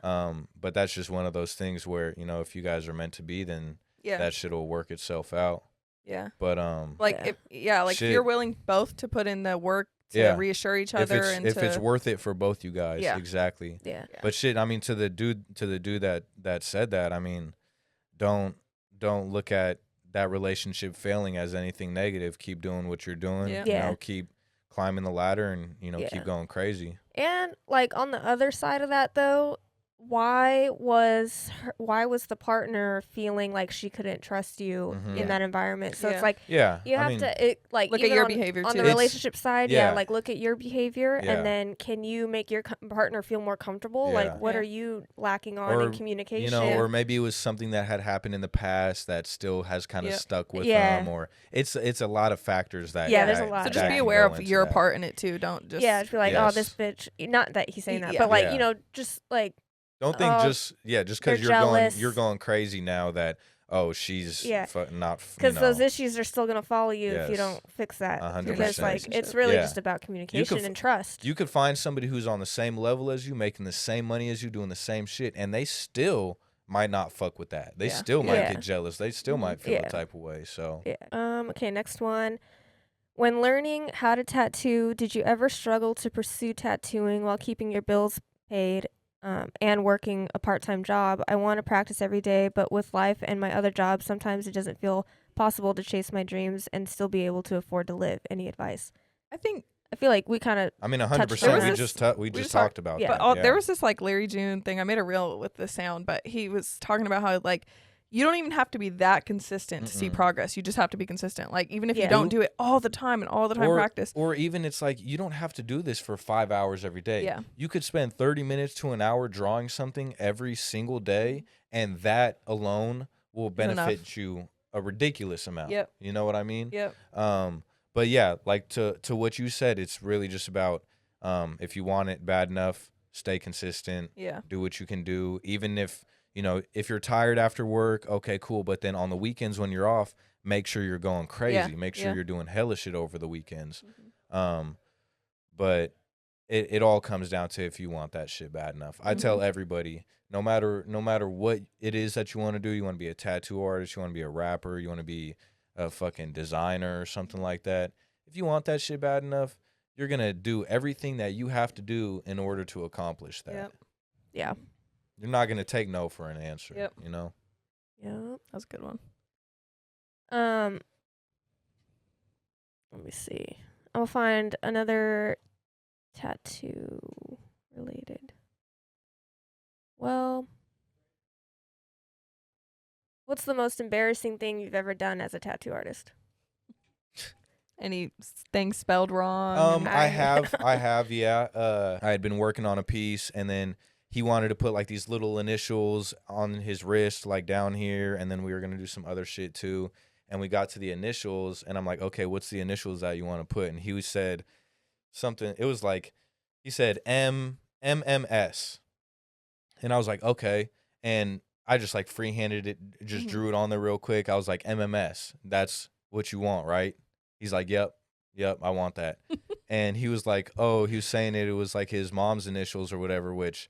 But that's just one of those things where, if you guys are meant to be, then Yeah. that shit will work itself out. Yeah. But Like Yeah. if Shit. you're willing both to put in the work to Yeah. reassure each if other it's and if to it's worth it for both you guys, Yeah. exactly. yeah. Yeah. But shit, I mean, to the dude that said that, I mean, don't look at that relationship failing as anything negative. Keep doing what you're doing. Yeah. Yeah. Keep climbing the ladder and, you know, Yeah. keep going crazy. And like on the other side of that though, why was the partner feeling like she couldn't trust you Mhm. in Yeah. that environment? So Yeah. it's like Yeah. you have to like look at even your on, behavior on too. the It's- relationship side. yeah. Yeah, like look at your behavior, Yeah. and then can you make your partner feel more comfortable? Yeah. Like what Yeah. are you lacking on Or, in communication? You know, or maybe it was something that had happened in the past that still has kind of Yep. stuck with Yeah. them, or it's a lot of factors that. Yeah, there's a that- lot So of just that be can aware go of into your that. part in it too. Don't just yeah, just be like, oh, this Yes. bitch. Not that he's saying that, Yeah. but like Yeah. you know, just like Don't think Oh, just because they're you're jealous. going crazy now that she's Yeah. not because those issues are still gonna follow you if you Yes. don't fix that. 100%. Because like it's Relationship. really Yeah. just about communication f- and trust. You could find somebody who's on the same level as you, making the same money as you, doing the same shit, and they still might not fuck with that. They Yeah. still might Yeah. get jealous. They still Mhm. might feel Yeah. a type of way. So Yeah. Okay, next one. When learning how to tattoo, did you ever struggle to pursue tattooing while keeping your bills paid and working a part-time job? I want to practice every day, but with life and my other jobs, sometimes it doesn't feel possible to chase my dreams and still be able to afford to live. Any advice? I think I feel like we kind of I mean, Touched 100%. on We that. just we just just talked about yeah. that. But yeah. there was this like Larry June thing. I made a reel with the sound, but he was talking about how like you don't even have to be that consistent to see Mm-mm. progress. You just have to be consistent. Like even if Yeah. you don't do it all the time and all the time practice. Or even it's like you don't have to do this for 5 hours every day. Yeah. You could spend 30 minutes to an hour drawing something every single day, and that alone will benefit you a ridiculous amount. Yep. You know what I mean? Yep. But yeah, like to what you said, it's really just about if you want it bad enough, stay consistent, Yeah. do what you can do. Even if, you know, if you're tired after work, okay, cool. But then on the weekends when you're off, make sure you're going crazy. Make sure Yeah. you're doing hella shit over the weekends. Mm-hmm. But it all comes down to if you want that shit bad enough. I tell everybody, no matter what it is that you want to do, you want to be a tattoo artist, you want to be a rapper, you want to be a fucking designer or something like that. If you want that shit bad enough, you're going to do everything that you have to do in order to accomplish that. Yep. yeah. You're not going to take no for an answer, Yep. you know? Yeah. That was a good one. Let me see. I'll find another tattoo related. Well, what's the most embarrassing thing you've ever done as a tattoo artist? Anything spelled wrong? I have, yeah. I had been working on a piece, and then he wanted to put like these little initials on his wrist, like down here, and then we were gonna do some other shit too. And we got to the initials, and I'm like, okay, what's the initials that you want to put? And he said something. It was like he said MMS, and I was like, okay. And I just like freehanded it, just drew it on there real quick. I was like, MMS, that's what you want, right? He's like, yep, I want that. And he was like, oh, he was saying it was like his mom's initials or whatever, which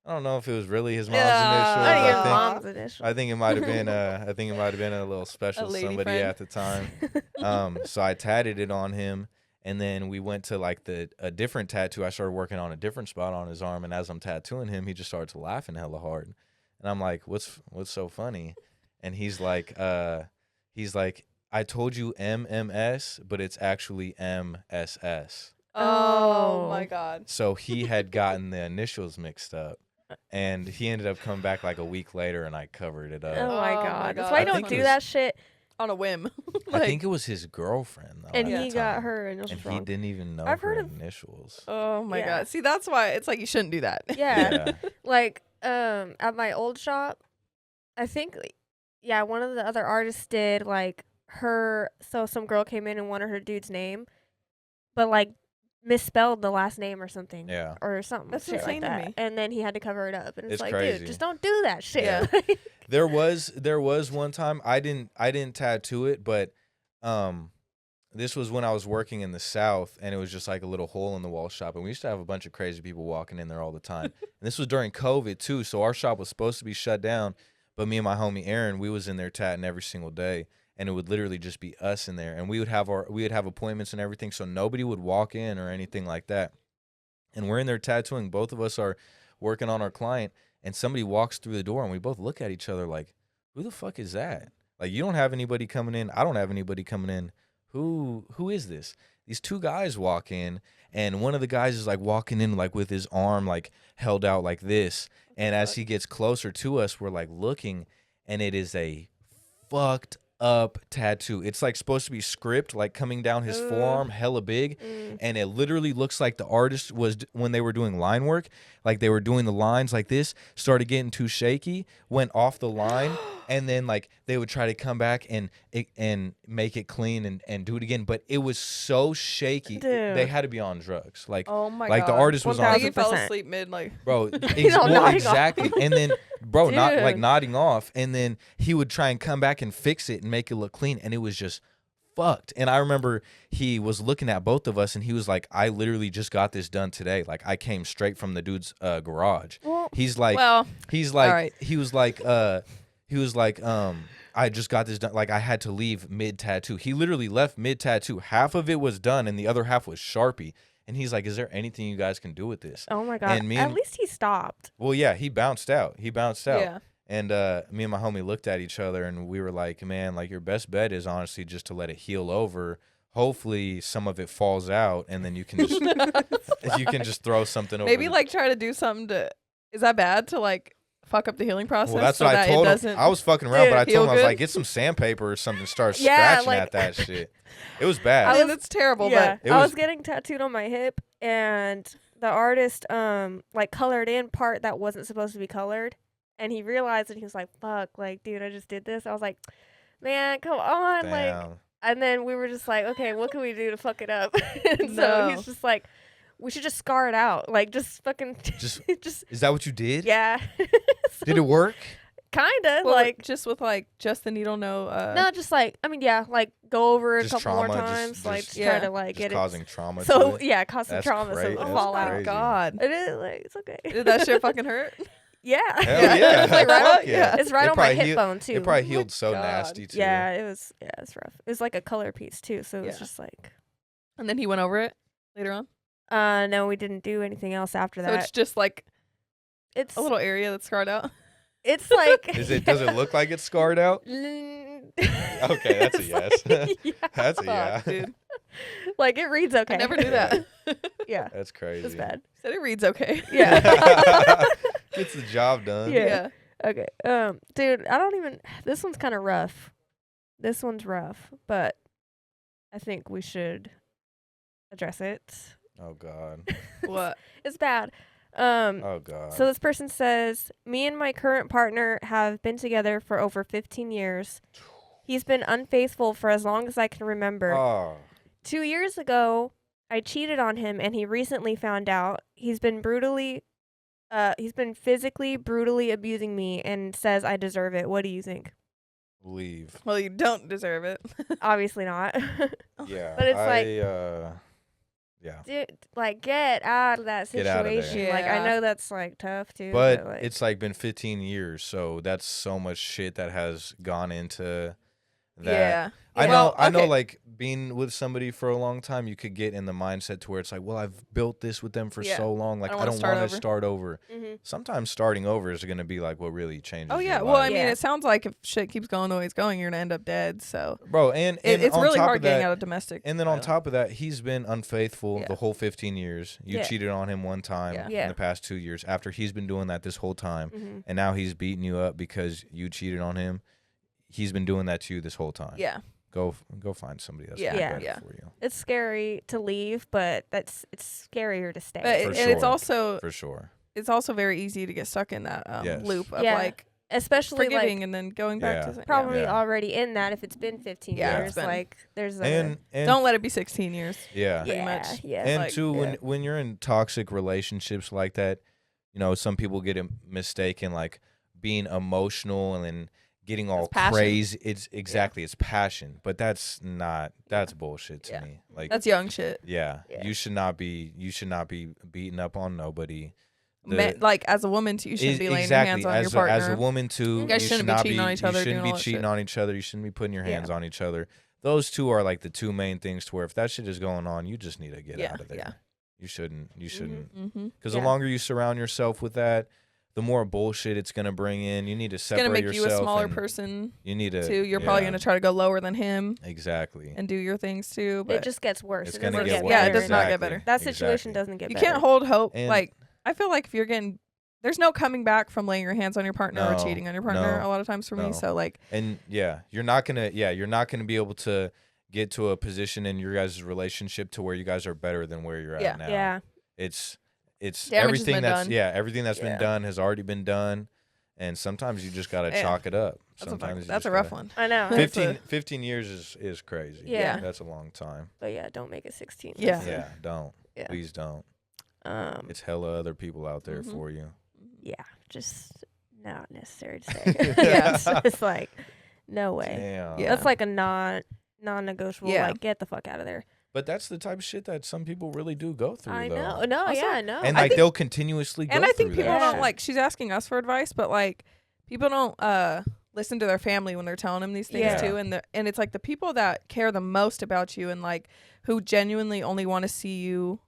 I don't know if it was really his mom's Yeah. initials. I think I your think- mom's initial. I think it might have been a little special A lady somebody friend. at the time. So I tatted it on him, and then we went to like a different tattoo. I started working on a different spot on his arm, and as I'm tattooing him, he just started laughing hella hard. And I'm like, what's so funny? And he's like, I told you MMS, but it's actually MSS. Oh Oh. my God. So he had gotten the initials mixed up, and he ended up coming back like a week later, and I covered it Oh up. my Oh my god. That's God. why I you don't think it do was- that shit. On a whim. I think it was his girlfriend though, And at the he got time, her initials and he wrong. didn't even know I've her heard of- initials. Oh my Yeah. God. See, that's why it's like you shouldn't do that. Yeah. Like at my old shop, I think one of the other artists did like so some girl came in and wanted her dude's name, but like misspelled the last name or something. Yeah. Or something. That's shit insane like to that. me. And then he had to cover it up. And it's It's like, crazy. dude, just don't do that shit. Yeah. There was one time I didn't tattoo it, but this was when I was working in the South, and it was just like a little hole in the wall shop, and we used to have a bunch of crazy people walking in there all the time. And this was during COVID too, so our shop was supposed to be shut down, but me and my homie Aaron, we was in there tatting every single day, and it would literally just be us in there, and we would have appointments and everything, so nobody would walk in or anything like that. And we're in there tattooing, both of us are working on our client, and somebody walks through the door, and we both look at each other like, who the fuck is that? Like, you don't have anybody coming in, I don't have anybody coming in. who is this? These two guys walk in, and one of the guys is like walking in like with his arm like held out like this. And as he gets closer to us, we're like looking, and it is a fucked up tattoo. It's like supposed to be script, like coming down his forearm, hella big. And it literally looks like the artist was, when they were doing line work, like they were doing the lines like this, started getting too shaky, went off the line, and then like they would try to come back and make it clean and do it again. But it was so shaky. Dude. They had to be on drugs. Like, Oh my like god. the artist was on. Like he fell 1000%. asleep mid like. Bro, Nodding off. exactly. And then, bro, not like Dude. nodding off. And then he would try and come back and fix it and make it look clean. And it was just fucked. And I remember he was looking at both of us, and he was like, I literally just got this done today. Like, I came straight from the dude's garage. Well, He's like, Well, he's like, all right. he was like, I just got this done. Like, I had to leave mid tattoo. He literally left mid tattoo. Half of it was done, and the other half was Sharpie. And he's like, is there anything you guys can do with this? oh my god. And me At and- least he stopped. Well, yeah, he bounced out. Yeah. And me and my homie looked at each other, and we were like, man, like, your best bet is honestly just to let it heal over. Hopefully some of it falls out, and then you can just you can just throw something over. Maybe the- like try to do something to. Is that bad to like fuck up the healing process? Well, that's so what I that told it him. doesn't. I was fucking around, but I feel told him, I was good? like, get some sandpaper or something, start Yeah, scratching like- at that shit. It was I bad. mean, it's terrible, Yeah. It I was- was getting tattooed on my hip, and the artist like colored in part that wasn't supposed to be colored, and he realized, and he was like, fuck, like, dude, I just did this. I was like, man, come on, like. Damn. And then we were just like, okay, what can we do to fuck it up? And so No. he's just like, we should just scar it out. Like, just fucking, Just- just, Is that what you did? yeah. Did it work? Kinda, Well, like, just with like just the needle, no. no, just like, I mean, yeah, like, go over it a Just couple more trauma, times, just- like, just- try Yeah. to, like, Just get causing it. trauma So, to it? yeah, cause some That's trauma, crazy. some That's fallout. crazy. God. It is, like, it's okay. Did that shit fucking hurt? Yeah. Hell yeah. It's like right Fuck on- yeah. It's right It on my probably hip healed- bone, too. It probably Oh my healed so God. nasty, too. Yeah, it's rough. It was like a color piece, too, so it was Yeah. just like, And then he went over it later on. no, we didn't do anything else after So that. it's just like It's a little area that's scarred out. It's like. Does it look like it's scarred out? okay, Okay, that's a yes. yeah. That's a yeah. Fuck, dude. Like it reads okay. I never knew that. Yeah, That's crazy. it's bad. Said it reads okay. Yeah. Gets the job done. Yeah. Okay. Dude, I don't even. This one's kind of rough. This one's rough, but I think we should address it. Oh God. What? It's bad. Oh God. So this person says, me and my current partner have been together for over 15 years. He's been unfaithful for as long as I can remember. Oh. 2 years ago, I cheated on him, and he recently found out. He's been physically brutally abusing me and says I deserve it. What do you think? Leave. Well, you don't deserve it. Obviously not. Yeah. But it's like- yeah. Dude, like, get out of that Get out of there. situation. Like, I Yeah. know that's, like, tough, too. But like, it's like been 15 years, so that's so much shit that has gone into that. Yeah. I know. Well, I know. okay. Like being with somebody for a long time, you could get in the mindset to where it's like, well, I've built this with them for Yeah. so long, like don't I wanna don't start want over. to start over. mhm. Sometimes starting over is going to be like what really changes. Oh your yeah. Well, I life. mean, Yeah. it sounds like if shit keeps going the way it's going, you're gonna end up dead. So bro, and it's on really top hard of getting that, out of domestic. and then on violence. top of that, he's been unfaithful Yeah. the whole 15 years. You Yeah. cheated on him one time Yeah. Yeah. in the past 2 years. After he's been doing that this whole time, Mhm. and now he's beating you up because you cheated on him. He's been doing that to you this whole time. Yeah. Go find somebody that's Yeah. gonna Yeah. do Yeah. better for you. It's scary to leave, but it's scarier to stay. But For and it's sure. also For sure. very easy to get stuck in that Yes. loop of Yeah. like Especially, forgiving like, and then going back Yeah. to probably Yeah. already in that if it's been 15 Yeah, years. it's been- Like, there's a... And Don't let it be 16 years. yeah. pretty yeah, much. yeah. And like, too, yeah. when you're in toxic relationships like that, you know, some people get it mistaken like being emotional and then getting all passion. crazy. It's exactly it's passion, but that's bullshit to Yeah. me. Like That's young shit. yeah, Yeah. you should not be beating up on nobody. Like as a woman, too, you shouldn't be laying your hands on your partner. As a woman too, You guys should shouldn't be not cheating on each other, You shouldn't doing be all that cheating shit. on each other. You shouldn't be putting your Yeah. hands on each other. Those two are like the two main things to where if that shit is going on, you just need to get Yeah, out of there. yeah. You shouldn't. Mm-hmm. Because Yeah. the longer you surround yourself with that, the more bullshit it's gonna bring in. You need to It's separate gonna make yourself. you a smaller and person You need to too. You're probably yeah, gonna try to go lower than him exactly. and do your things too. But It just gets worse. It's It gonna doesn't get get worse. Yeah, it better. does not get better. That situation Exactly. doesn't get you better. can't hold hope. And- Like I feel like if you're getting, there's no coming back from laying your hands on your partner or No, cheating on your partner. no, A lot of times for no. me. So like, And you're not gonna be able to get to a position in your guys' relationship to where you guys are better than where you're Yeah. at now. Yeah. It's Damage has everything been that's done. everything that's Yeah. been done has already been done, and sometimes you just gotta Yeah. chalk it up. that's Sometimes that's you a just rough gotta- one. I know. Fif- 15 years is crazy. Yeah. That's a long time. But yeah, don't make it 16. Yeah. Yeah, don't. Yeah. Please don't. It's It's hella other people out there Mhm. for you. yeah, just not necessary to say. Yeah. It's like no way. Damn. Yeah. That's like a non-negotiable. Yeah. Like get the fuck out of there. But that's the type of shit that some people really do go through. I though. know. No, Also- yeah, I know. And I like think- they'll continuously go And I think through people that don't shit. like. She's asking us for advice, but like people don't listen to their family when they're telling them these things Yeah. too. And it's like the people that care the most about you and like who genuinely only want to see you,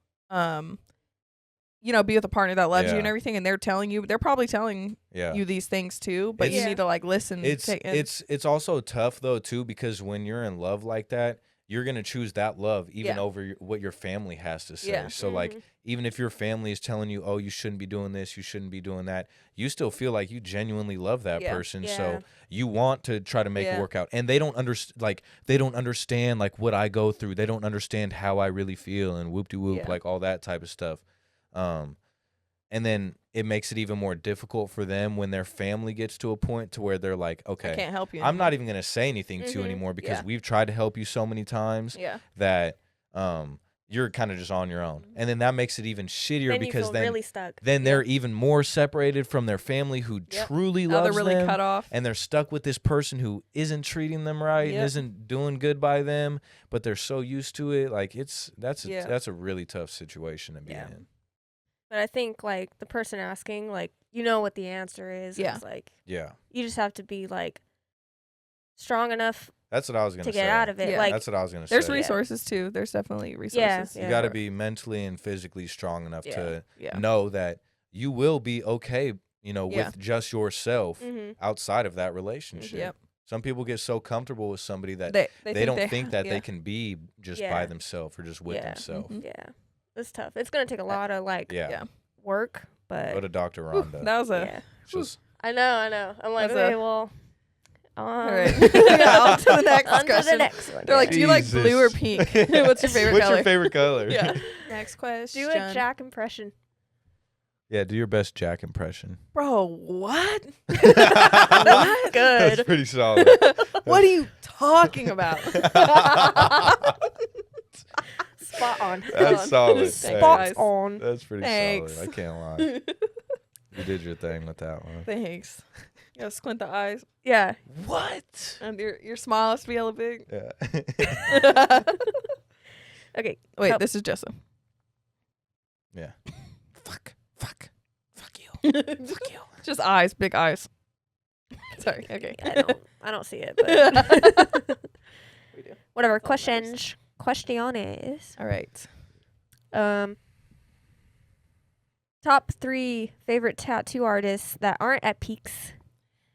be with a partner that loves you Yeah. and everything. And they're telling you, they're probably telling Yeah. you these things too. But you It's- need to like listen. It's also tough though too, because when you're in love like that, you're gonna choose that love even Yeah. over what your family has to say. Yeah. So like, Mhm. even if your family is telling you, oh, you shouldn't be doing this, you shouldn't be doing that, you still feel like you genuinely love that Yeah. person. Yeah. So you want to try to make Yeah. it work out, and they don't understand like what I go through. They don't understand how I really feel and whoop de whoop, Yeah. like all that type of stuff. And then it makes it even more difficult for them when their family gets to a point to where they're like, I okay, can't help you. I'm not even going to say anything to you Mhm. anymore because Yeah. we've tried to help you so many times Yeah. that you're kind of just on your own. And then that makes it even shittier Then you because feel then really stuck. they're even more separated from their family who Yep. truly Now loves they're really them, cut off. and they're stuck with this person who isn't treating them right and Yep. isn't doing good by them, but they're so used to it. Like that's Yeah. a really tough situation to be Yeah. in. But I think like the person asking, like you know what the answer is. Yeah. It's like Yeah. you just have to be like strong enough That's what I was going to say. get out of it. Yeah. Like That's what I was going to say. There's resources too. There's definitely resources. You got to be mentally and physically strong enough Yeah. to Yeah. know that you will be okay, Yeah. with just yourself Mhm. outside of that relationship. Yep. Some people get so comfortable with somebody that They don't think that yeah. they can be just Yeah. by themselves or just with Yeah. themselves. Mhm. yeah, it's tough. It's gonna take a lot of like Yeah. Yeah. work, but Go to Dr. Rhonda. That was a yeah. Just I know. I'm like, That's a- okay, well, all right. Yeah, on to the next on to the question. next one. They're like, do you like blue or Jesus. pink? What's your favorite What's color? your favorite color? Yeah. Next question. do a Jack impression. Yeah, do your best Jack impression. Bro, what? That's That's good. pretty solid. What are you talking about? Spot on. That's solid. Thanks, Hey, Spot guys. on. That's pretty Thanks. solid. I can't lie. You did your thing with that one. Thanks. You gotta squint the eyes. Yeah. What? And your smile has to be hella big. Yeah. Okay. Wait, Cup. this is Jessa. Yeah. Fuck you. Fuck you. Just eyes, big eyes. Sorry. Okay. I don't see it, but We do. whatever. All that Questions. matters. Questiones. All right. Top 3 favorite tattoo artists that aren't at peaks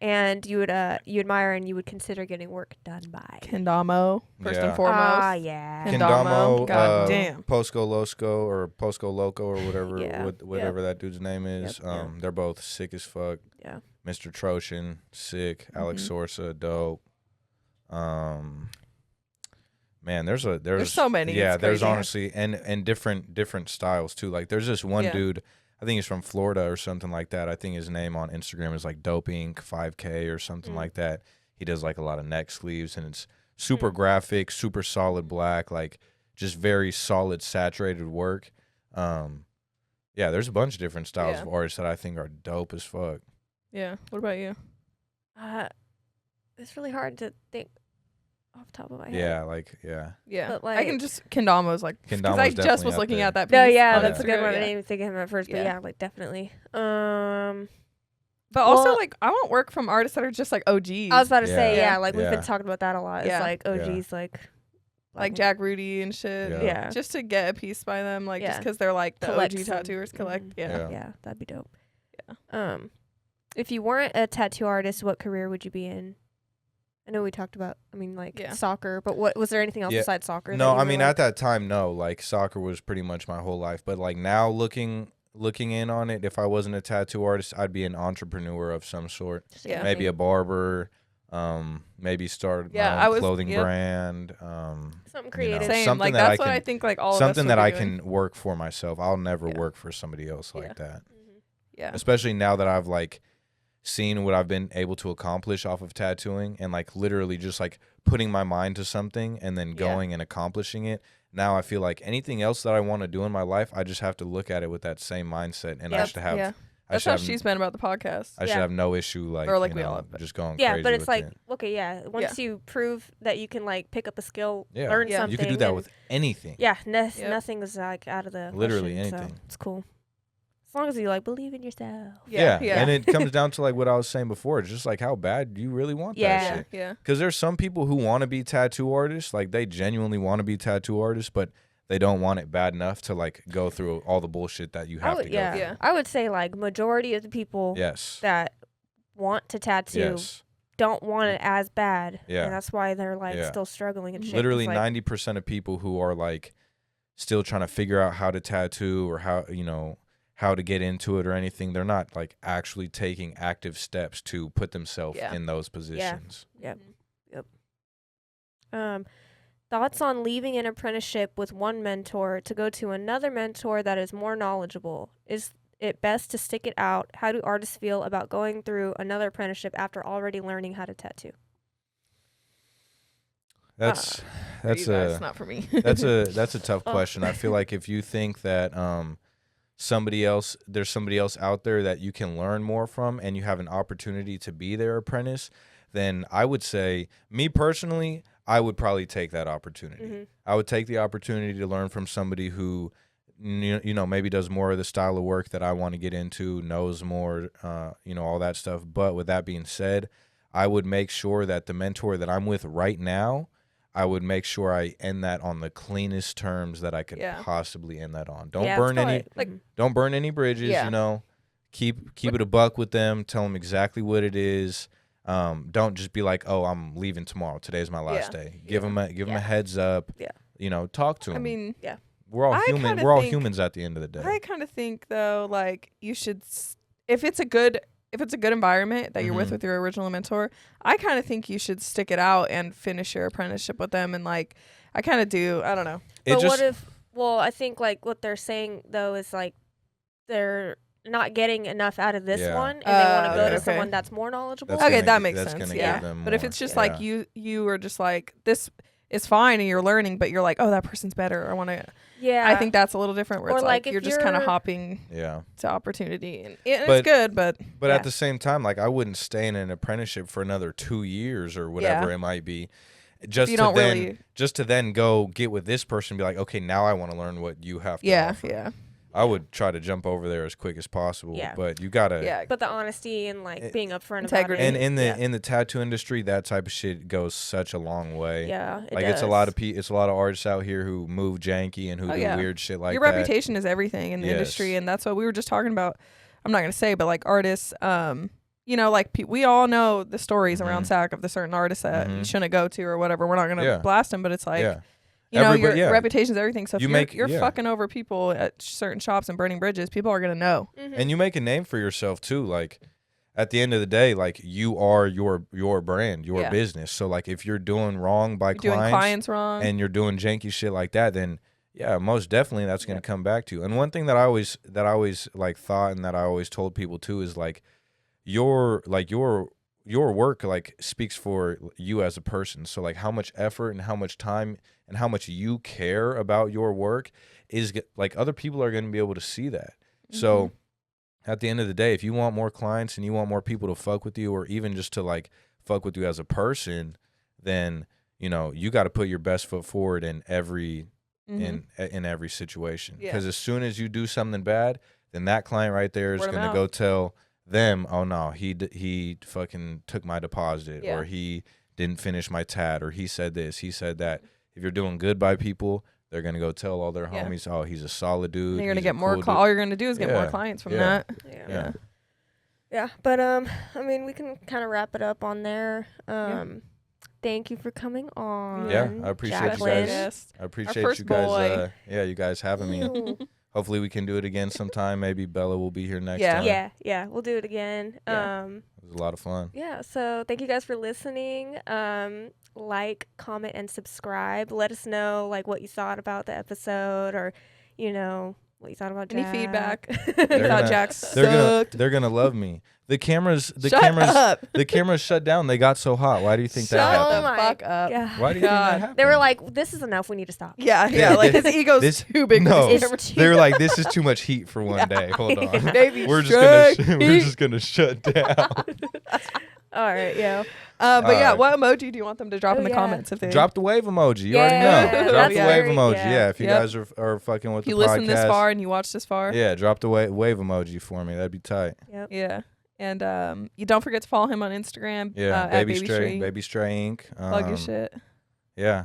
and you admire and you would consider getting work done by. Kendamo, first Yeah. and foremost. Ah, yeah. Kendamo, God damn. Posco Losco or Posco Loco or whatever, Yeah. whatever that dude's name is. Yep. Yeah. They're both sick as fuck. Yeah. Mr. Troshin, sick. Alex Sorsa, dope. Man, there's so many, Yeah, it's there's crazy. honestly and different styles too. Like there's this one Yeah. dude, I think he's from Florida or something like that. I think his name on Instagram is like Dope Inc. 5K or something like that. He does like a lot of neck sleeves and it's super graphic, super solid black, like just very solid saturated work. Yeah, there's a bunch of different styles Yeah. of artists that I think are dope as fuck. Yeah. What about you? It's really hard to think off the top of my head. Yeah. Yeah. But, I can like- just Kendamo's like because Kendamo's I just definitely was up looking there. at that piece. No, yeah, on that's a good Instagram, one. I yeah. didn't even think of him at first, but Yeah. yeah, like definitely. But also Well- like I want work from artists that are just like OGs. I was about to say, Yeah. yeah, like we've Yeah. been talking about that a lot. It's Yeah. like OGs, like like Jack Rudy and shit. Yeah. Yeah. Just to get a piece by them, like just Yeah. because they're like the Collect OG some. tattooers collect. Mhm. Yeah. Yeah. Yeah, that'd be dope. If you weren't a tattoo artist, what career would you be in? I know we talked about, soccer, but what was there anything else besides soccer? No, I mean, at that time, no. Like, soccer was pretty much my whole life. But, like, now looking in on it, if I wasn't a tattoo artist, I'd be an entrepreneur of some sort. Yeah. Maybe a barber, maybe start my own clothing brand. Something creative. Same. Something like, that that's what I think, like, all of us something that would I be doing. can work for myself. I'll never work for somebody else like that. Yeah. Especially now that I've, like, seen what I've been able to accomplish off of tattooing and like literally just like putting my mind to something and then going and accomplishing it. Now I feel like anything else that I want to do in my life, I just have to look at it with that same mindset, and I should have. That's how she's been about the podcast. I should have no issue like, or like we all have just going yeah, crazy but it's with like it. once you prove that you can like pick up a skill, Yeah. learn something. You can do that and with anything. nothing is like out of the Literally question, anything. So it's cool. As long as you like believe in yourself. Yeah. And it comes down to like what I was saying before. It's just like how bad do you really want that shit. Yeah. Because there's some people who want to be tattoo artists. Like they genuinely want to be tattoo artists, but they don't want it bad enough to like go through all the bullshit that you have to go through. I would say like majority of the people that want to tattoo don't want it as bad. Yeah. And that's why they're like still struggling and shit. Literally like, 90% of people who are like still trying to figure out how to tattoo or how to get into it or anything, they're not like actually taking active steps to put themselves in those positions. Yep. Thoughts on leaving an apprenticeship with one mentor to go to another mentor that is more knowledgeable? Is it best to stick it out? How do artists feel about going through another apprenticeship after already learning how to tattoo? That's not for me. that's a tough question. I feel like if you think that there's somebody else out there that you can learn more from and you have an opportunity to be their apprentice, then I would say, me personally, I would probably take that opportunity. I would take the opportunity to learn from somebody who, maybe does more of the style of work that I want to get into, knows more, all that stuff. But with that being said, I would make sure that the mentor that I'm with right now, I would make sure I end that on the cleanest terms that I could possibly end that on. Don't burn any bridges, Keep it a buck with them, tell them exactly what it is. Don't just be like, "Oh, I'm leaving tomorrow. Today's my last day." Give them a heads up. Yeah. Talk to them. I mean, we're all human. We're all humans at the end of the day. I kind of think though, like you should, if it's a good environment that you're with your original mentor, I kind of think you should stick it out and finish your apprenticeship with them. And like, I kind of do. I don't know. But what if? Well, I think like what they're saying though is like they're not getting enough out of this one, and they want to go to someone that's more knowledgeable. That makes sense. Yeah. But if it's just like you are just like, this is fine and you're learning, but you're like, oh, that person's better, I want to. Yeah. I think that's a little different where it's like you're just kind of hopping to opportunity. And it's good, but at the same time, like I wouldn't stay in an apprenticeship for another 2 years or whatever it might be. Just to then go get with this person and be like, okay, now I want to learn what you have to offer. Yeah. I would try to jump over there as quick as possible, but you gotta. But the honesty and like being upfront integrity. about it. And in the tattoo industry, that type of shit goes such a long way. Yeah, it's a lot of artists out here who move janky and who do weird shit like that. Your reputation is everything in the industry, and that's what we were just talking about. I'm not gonna say, but like artists, like we all know the stories around SAC of the certain artists that you shouldn't go to or whatever. We're not gonna blast them, but it's like. Yeah. Your reputation's everything. So if you're fucking over people at certain shops and burning bridges, people are gonna know. And you make a name for yourself too. Like at the end of the day, like you are your brand, your business. So like if you're doing wrong by clients wrong, and you're doing janky shit like that, then most definitely that's gonna come back to you. And one thing that I always like thought and that I always told people too is like your work like speaks for you as a person. So like how much effort and how much time and how much you care about your work is like other people are going to be able to see that. So at the end of the day, if you want more clients and you want more people to fuck with you or even just to like fuck with you as a person, then you got to put your best foot forward in every in every situation. Because as soon as you do something bad, then that client right there is going to go tell them, oh no, he fucking took my deposit or he didn't finish my tat or he said this, he said that. If you're doing good by people, they're gonna go tell all their homies, oh, he's a solid dude. And you're gonna get more. All you're gonna do is get more clients from that. Yeah. Yeah, but I mean, we can kind of wrap it up on there. Thank you for coming on. Yeah, I appreciate you Jacqueline. guys. I appreciate first you guys. boy. You guys having me. Ew. Hopefully we can do it again sometime. Maybe Bella will be here next Yeah. time. Yeah, we'll do it again. Yeah. It was a lot of fun. Yeah, so thank you guys for listening. Like, comment, and subscribe. Let us know like what you thought about the episode, or what you thought about Any Jack. feedback? They're Thought gonna- Jack They're sucked. gonna love me. The cameras Shut up. the cameras shut down. They got so hot. Why do you think Shut that the happened? Oh my fuck up. God. Why do you think that God. happened? They were like, "This is enough. We need to stop." Yeah. Like his ego's This- too big. no. For this It's camera. They were like, this is too much heat for one day. Hold on. Baby We're shark. just gonna shut down. All right, yo. But yeah, Alright. what emoji do you want them to drop Oh, in the yeah. comments if they Drop the wave emoji. You Yeah, already know. Drop that's the wave very- emoji. yeah. Yeah, if you Yep. guys are fucking with if you the podcast. listen this far and you watch this far. Yeah, drop the wave emoji for me. That'd be tight. Yep. Yeah. And you don't forget to follow him on Instagram. Yeah, at Baby Stray. Stray, Baby Stray Inc. Plug your shit. Yeah.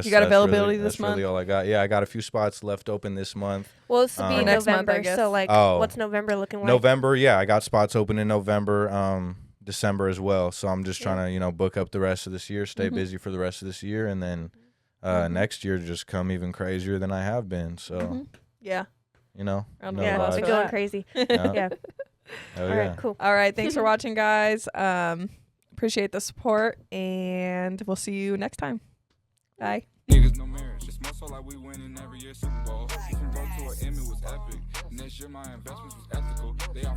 You got availability that's this month? really all I got. Yeah, I got a few spots left open this month. Well, this will be in Next month, I November. guess. So like, Oh. what's November looking like? November, yeah, I got spots open in November, December as well. So I'm just trying to, book up the rest of this year, stay Mhm. busy for the rest of this year, and then Mhm. next year just come even crazier than I have been. So, Mhm. Yeah. you know, Round no of Yeah, applause vibes. we're for going that. crazy. Yeah. Yeah. Hell All yeah. right, cool. All right. Thanks for watching, guys. Appreciate the support, and we'll see you next time. Bye. Niggas no marriage. It's more so like we winning every year Super Bowl. From broke to an Emmy was epic. Next year my investments was ethical. They all